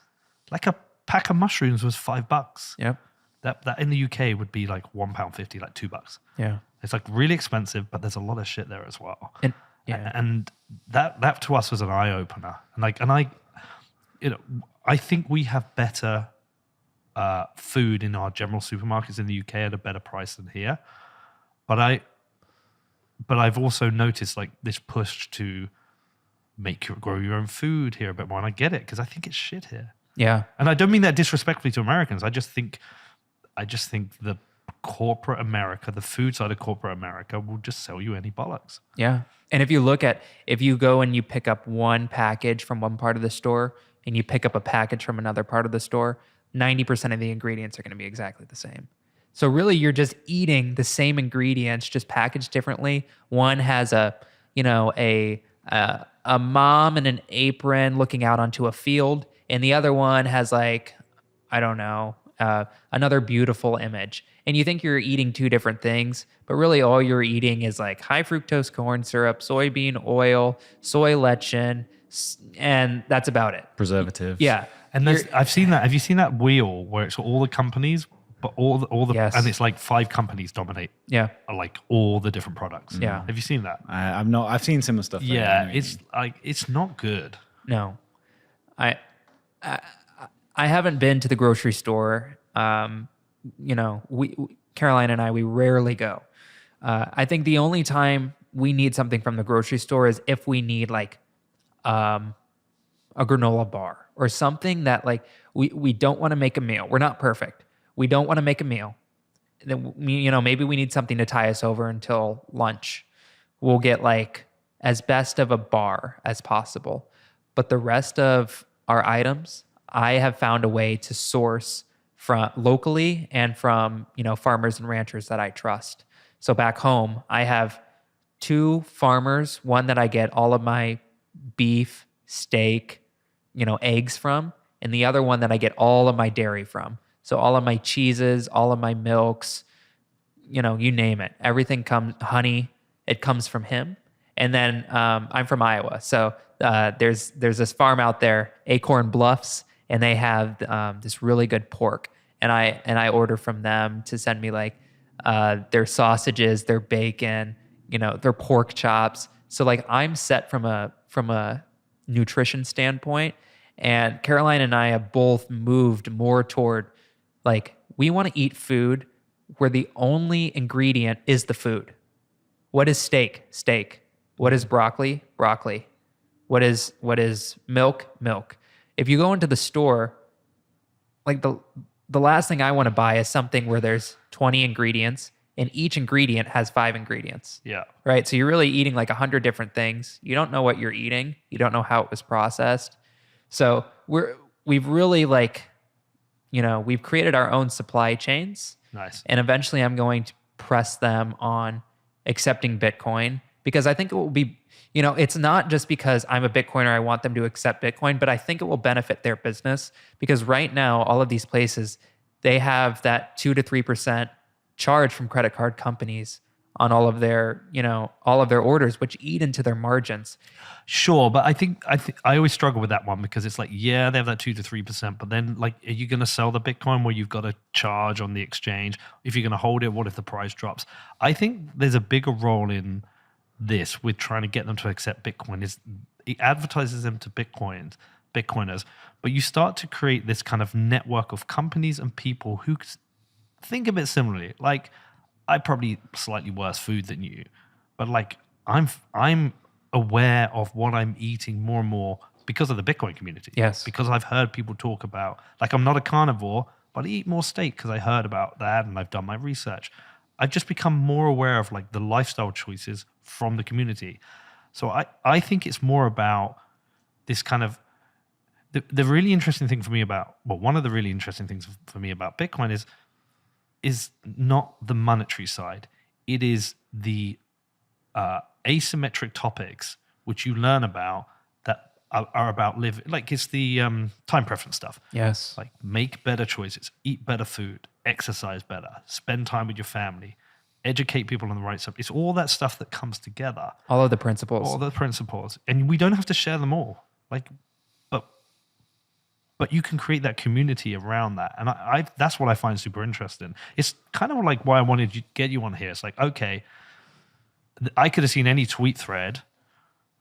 Like a pack of mushrooms was $5. Yep. That in the UK would be like £1.50, like $2. Yeah. It's like really expensive, but there's a lot of shit there as well. And And that to us was an eye opener. I think we have better food in our general supermarkets in the UK at a better price than here. But I've also noticed like this push to grow your own food here a bit more, and I get it because I think it's shit here. Yeah. And I don't mean that disrespectfully to Americans. I just think the corporate America, the food side of corporate America, will just sell you any bollocks. Yeah. And if you go and you pick up one package from one part of the store and you pick up a package from another part of the store, 90% of the ingredients are going to be exactly the same. So really you're just eating the same ingredients, just packaged differently. One has a mom in an apron looking out onto a field, and the other one has like, I don't know, another beautiful image. And you think you're eating two different things, but really all you're eating is like high fructose corn syrup, soybean oil, soy lecithin, and that's about it. Preservatives. Yeah. And I've seen that. Have you seen that wheel where it's all the companies, but all the Yes. and it's like 5 companies dominate Yeah. like all the different products. Yeah. Have you seen that? I've not. I've seen similar stuff. Though. I know Yeah, what you it's mean. like it's not good. No, I haven't been to the grocery store. We Caroline and I, we rarely go. I think the only time we need something from the grocery store is if we need like a granola bar or something that like we don't want to make a meal. We're not perfect. We don't want to make a meal. Then maybe we need something to tie us over until lunch. We'll get like as best of a bar as possible. But the rest of our items, I have found a way to source from locally and from, farmers and ranchers that I trust. So back home, I have 2 farmers, one that I get all of my beef, steak, eggs from, and the other one that I get all of my dairy from. So all of my cheeses, all of my milks, you name it. Everything comes, honey, it comes from him. And then I'm from Iowa. So there's this farm out there, Acorn Bluffs, and they have this really good pork. And I order from them to send me like their sausages, their bacon, their pork chops. So like I'm set from a nutrition standpoint. And Caroline and I have both moved more toward like we want to eat food where the only ingredient is the food. What is steak? Steak. What is broccoli? Broccoli. What is milk? Milk. If you go into the store, like the last thing I want to buy is something where there's 20 ingredients and each ingredient has 5 ingredients. Yeah. Right? So you're really eating like 100 different things. You don't know what you're eating. You don't know how it was processed. So we've really like, we've created our own supply chains. Nice. And eventually I'm going to press them on accepting Bitcoin because I think it will be, it's not just because I'm a Bitcoiner, I want them to accept Bitcoin, but I think it will benefit their business because right now, all of these places, they have that 2 to 3% charge from credit card companies on all of their orders, which eat into their margins. Sure, but I think I always struggle with that one because it's like, yeah, they have that 2 to 3%, but then like, are you going to sell the Bitcoin where you've got to charge on the exchange? If you're going to hold it, what if the price drops? I think there's a bigger role in this with trying to get them to accept Bitcoin is it advertises them to Bitcoiners, but you start to create this kind of network of companies and people who think of it similarly. Like, I probably eat slightly worse food than you, but like I'm aware of what I'm eating more and more because of the Bitcoin community. Yes. Because I've heard people talk about, like, I'm not a carnivore, but I eat more steak because I heard about that and I've done my research. I've just become more aware of like the lifestyle choices from the community. So I think it's more about this kind of, the really interesting thing for me about, well, one of the really interesting things for me about Bitcoin is not the monetary side. It is the asymmetric topics which you learn about that are about living. Like it's the time preference stuff. Yes. Like make better choices, eat better food, exercise better, spend time with your family, educate people on the right stuff. It's all that stuff that comes together. All of the principles. All the principles. And we don't have to share them all. Like, but you can create that community around that. And I that's what I find super interesting. It's kind of like why I wanted to get you on here. It's like, okay, I could have seen any tweet thread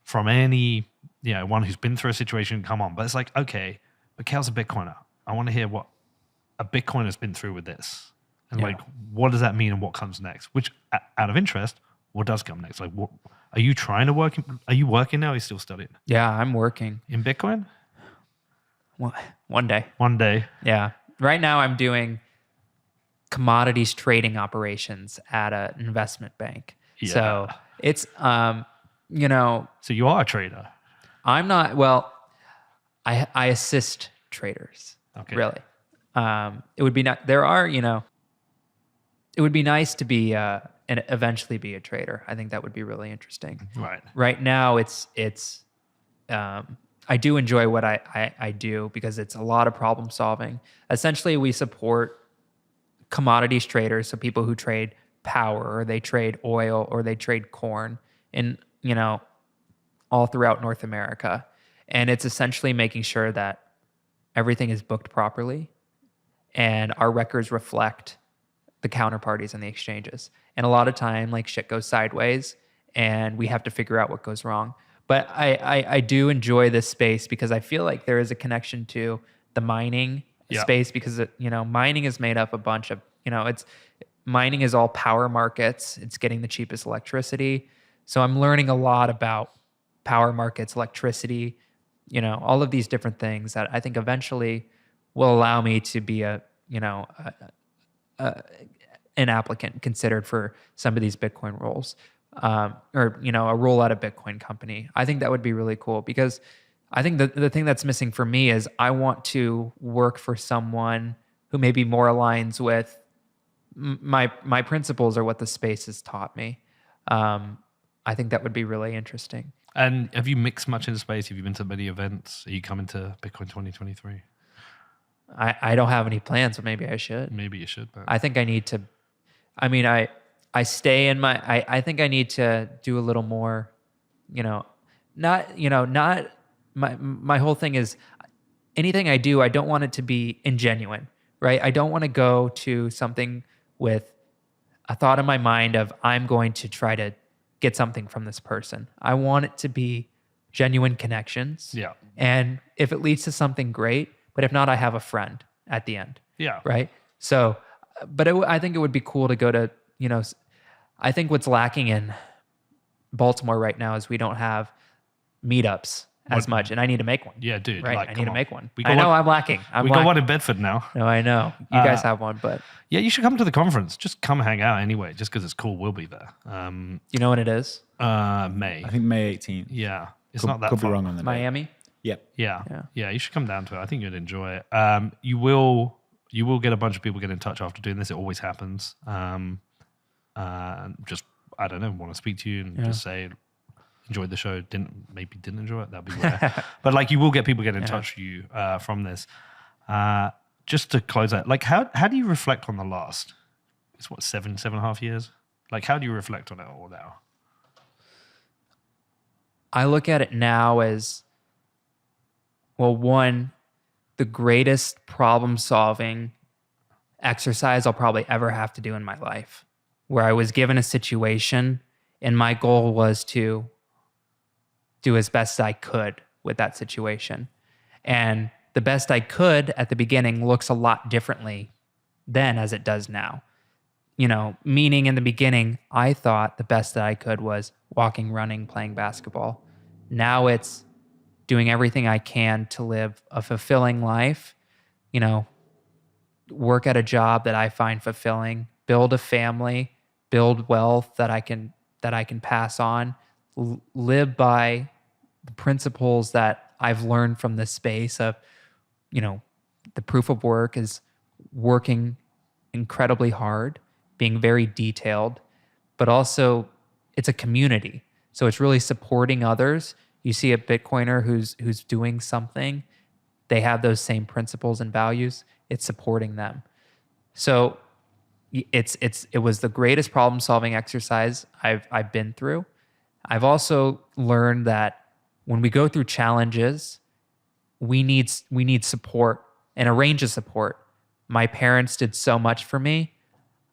from any, one who's been through a situation come on. But it's like, okay, but Kale's a Bitcoiner. I want to hear what a Bitcoiner's been through with this. And like, what does that mean and what comes next? Which, out of interest, what does come next? Like, what are you trying to work? Are you working now or are you still studying? Yeah, I'm working. In Bitcoin? One day. One day. Yeah. Right now I'm doing commodities trading operations at an investment bank. Yeah. So it's, So you are a trader. I'm not, I assist traders. Okay. Really. It would be not, it would be nice to be, and eventually be a trader. I think that would be really interesting. Right. Right now I do enjoy what I do because it's a lot of problem solving. Essentially, we support commodities traders, so people who trade power, or they trade oil, or they trade corn in, all throughout North America. And it's essentially making sure that everything is booked properly and our records reflect the counterparties and the exchanges. And a lot of time, like, shit goes sideways and we have to figure out what goes wrong. But I do enjoy this space because I feel like there is a connection to the mining space because, mining is made up a bunch of, mining is all power markets. It's getting the cheapest electricity. So I'm learning a lot about power markets, electricity, all of these different things that I think eventually will allow me to be an applicant considered for some of these Bitcoin roles. Or a role at a Bitcoin company. I think that would be really cool because I think the thing that's missing for me is I want to work for someone who maybe more aligns with my principles or what the space has taught me. I think that would be really interesting. And have you mixed much in the space? Have you been to many events? Are you coming to Bitcoin 2023? I don't have any plans, but maybe I should. Maybe you should. But I think I need to. I mean, I stay in my, I think I need to do a little more, not my whole thing is anything I do, I don't want it to be ingenuine, right? I don't want to go to something with a thought in my mind of I'm going to try to get something from this person. I want it to be genuine connections. Yeah. And if it leads to something great, but if not, I have a friend at the end. Yeah. Right. So, but I think it would be cool to go to, I think what's lacking in Baltimore right now is we don't have meetups as much, and I need to make one. Yeah, dude. Right, like, I need to come make on. one. I know I'm lacking. We got one in Bedford now. No, I know. You guys have one, but Yeah, you should come to the conference. Just come hang out anyway, just because it's cool. We'll be there. you know when it is? May. I think May 18th. Yeah. It's Could, not that could far. be wrong on the date. Miami? Yep. Yeah. Yeah. Yeah, you should come down to it. I think you'd enjoy it. You will get a bunch of people get in touch after doing this. It always happens. Just, I don't know, want to speak to you and just say, enjoyed the show, didn't enjoy it, that'd be rare. But like, you will get people get in touch with you from this. Just to close out, like, how do you reflect on the last, it's what, 7.5 years? Like, how do you reflect on it all now? I look at it now as, well, one, the greatest problem solving exercise I'll probably ever have to do in my life, where I was given a situation and my goal was to do as best I could with that situation. And the best I could at the beginning looks a lot differently then as it does now. Meaning in the beginning, I thought the best that I could was walking, running, playing basketball. Now it's doing everything I can to live a fulfilling life, you know, work at a job that I find fulfilling, build a family, build wealth that I can pass on, live by the principles that I've learned from this space of, you know, the proof of work is working incredibly hard, being very detailed, but also it's a community. So it's really supporting others. You see a Bitcoiner who's doing something, they have those same principles and values. It's supporting them. So it was the greatest problem solving exercise I've been through. I've also learned that when we go through challenges, we need support and a range of support. My parents did so much for me.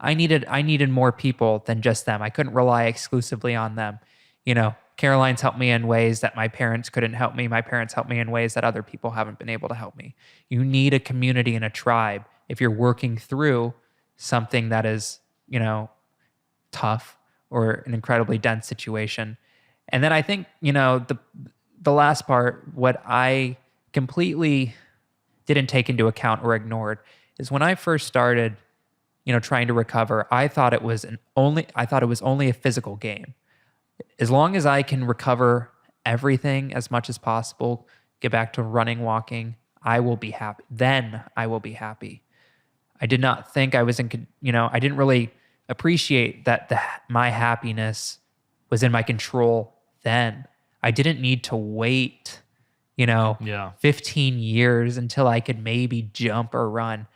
I needed more people than just them. I couldn't rely exclusively on them. You know, Caroline's helped me in ways that my parents couldn't help me. My parents helped me in ways that other people haven't been able to help me. You need a community and a tribe if you're working through something that is, you know, tough or an incredibly dense situation. And then I think, you know, the last part, what I completely didn't take into account or ignored is when I first started, you know, trying to recover, I thought it was only a physical game. As long as I can recover everything as much as possible, get back to running, walking, I will be happy. Then I will be happy. I did not think I was I didn't really appreciate that my happiness was in my control then. I didn't need to wait, 15 years until I could maybe jump or run.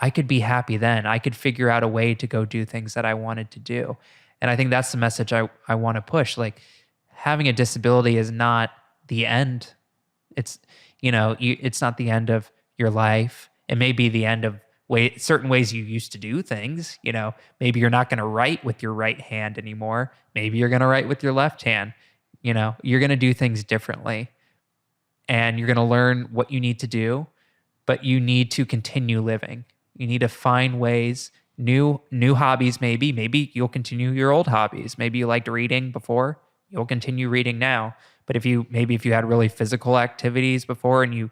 I could be happy then. I could figure out a way to go do things that I wanted to do. And I think that's the message I want to push. Like, having a disability is not the end. It's, it's not the end of your life. It may be the end of certain ways you used to do things. Maybe you're not going to write with your right hand anymore. Maybe you're going to write with your left hand. You're going to do things differently, and you're going to learn what you need to do, but you need to continue living. You need to find ways, new hobbies. Maybe you'll continue your old hobbies. Maybe you liked reading before, you'll continue reading now. But if you had really physical activities before and you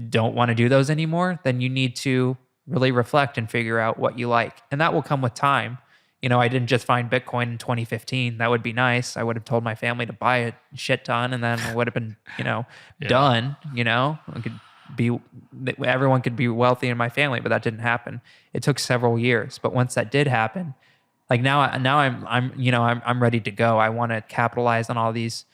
don't want to do those anymore, then you need to really reflect and figure out what you like. And that will come with time. I didn't just find Bitcoin in 2015. That would be nice. I would have told my family to buy a shit ton, and then it would have been, done. Everyone could be wealthy in my family, but that didn't happen. It took several years. But once that did happen, like now I'm ready to go. I want to capitalize on all these,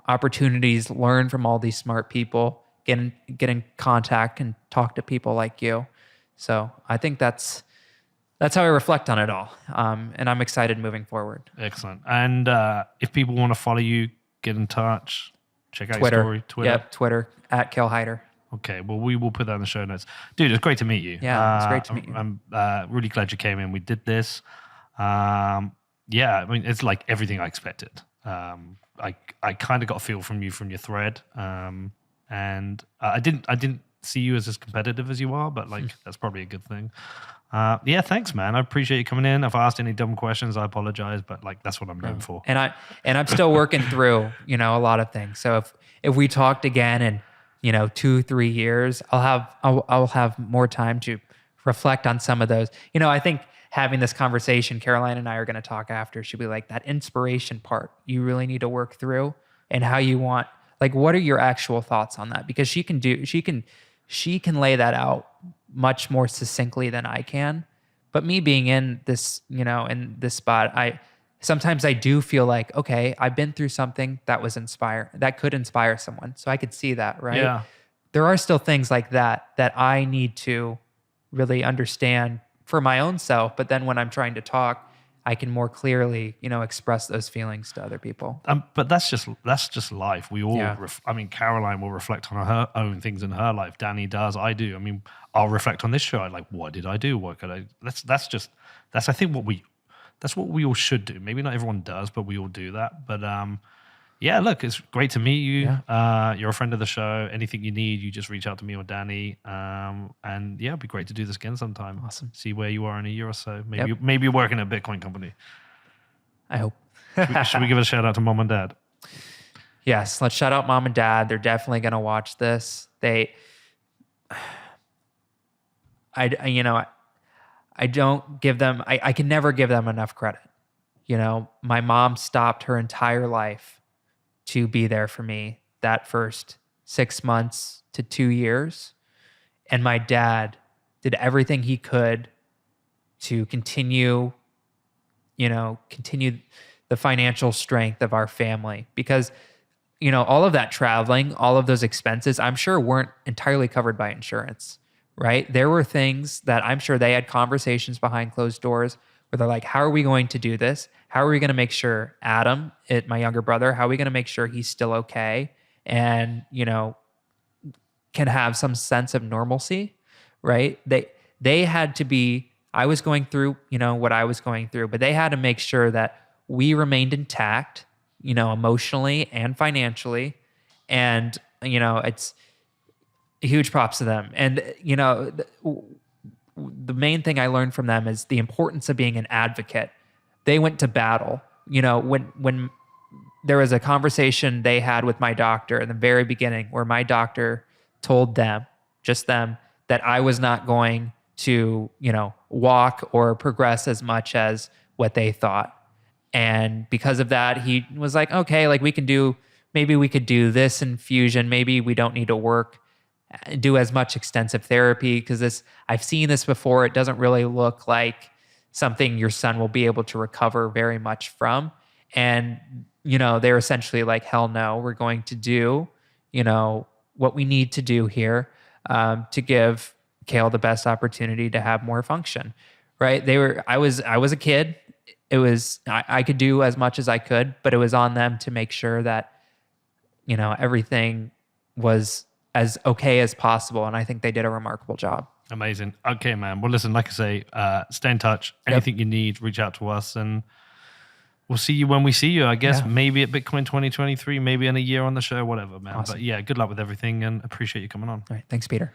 opportunities, learn from all these smart people, get in contact and talk to people like you. So I think that's how I reflect on it all. And I'm excited moving forward. Excellent. And if people want to follow you, get in touch, check out Twitter. Your story. Twitter. Yep, Twitter, @Kale Hyder. Okay, well, we will put that in the show notes. Dude, it's great to meet you. Yeah, it's great to meet you. I'm really glad you came in. We did this. It's like everything I expected. I kind of got a feel from you from your thread. And I didn't see you as competitive as you are, but that's probably a good thing. Thanks, man. I appreciate you coming in. If I asked any dumb questions, I apologize, but that's what I'm known for. And I'm still working through, a lot of things. So if we talked again in, 2-3 years, I'll have more time to reflect on some of those. I think having this conversation, Caroline and I are going to talk after, should be like that inspiration part you really need to work through, and how you want, what are your actual thoughts on that? Because she can lay that out much more succinctly than I can. But me being in this, in this spot, sometimes I do feel like, okay, I've been through something that could inspire someone. So I could see that, right? Yeah. There are still things like that I need to really understand for my own self. But then when I'm trying to talk, I can more clearly, express those feelings to other people. But that's just life. We all, Caroline will reflect on her own things in her life. Danny does. I do. I'll reflect on this show. What did I do? What could I? That's I think that's what we all should do. Maybe not everyone does, but we all do that. But look, it's great to meet you. Yeah. You're a friend of the show. Anything you need, you just reach out to me or Danny. It'd be great to do this again sometime. Awesome. See where you are in a year or so. Maybe you're working at a Bitcoin company. I hope. Should we give a shout out to mom and dad? Yes, let's shout out mom and dad. They're definitely going to watch this. I don't give them, I can never give them enough credit. My mom stopped her entire life to be there for me that first 6 months to 2 years. And my dad did everything he could to continue the financial strength of our family, because all of that traveling, all of those expenses, I'm sure weren't entirely covered by insurance, right? There were things that I'm sure they had conversations behind closed doors where they're like, how are we going to do this? How are we going to make sure Adam, my younger brother, how are we going to make sure he's still okay and, can have some sense of normalcy, right? They had to be, I was going through, what I was going through, but they had to make sure that we remained intact, emotionally and financially. And, it's huge props to them. And, the main thing I learned from them is the importance of being an advocate. They went to battle. When there was a conversation they had with my doctor in the very beginning where my doctor told them, just them, that I was not going to, walk or progress as much as what they thought. And because of that, he was like, okay, like maybe we could do this infusion. Maybe we don't need to do as much extensive therapy, because I've seen this before. It doesn't really look like something your son will be able to recover very much from. And, they're essentially like, hell no, we're going to do, what we need to do here to give Kale the best opportunity to have more function, right? I was a kid. I could do as much as I could, but it was on them to make sure that, everything was as okay as possible. And I think they did a remarkable job. Amazing. Okay, man. Well, listen, like I say, stay in touch. Anything you need, reach out to us, and we'll see you when we see you, I guess. Maybe at Bitcoin 2023, maybe in a year on the show, whatever, man. Awesome. But yeah, good luck with everything and appreciate you coming on. All right. Thanks, Peter.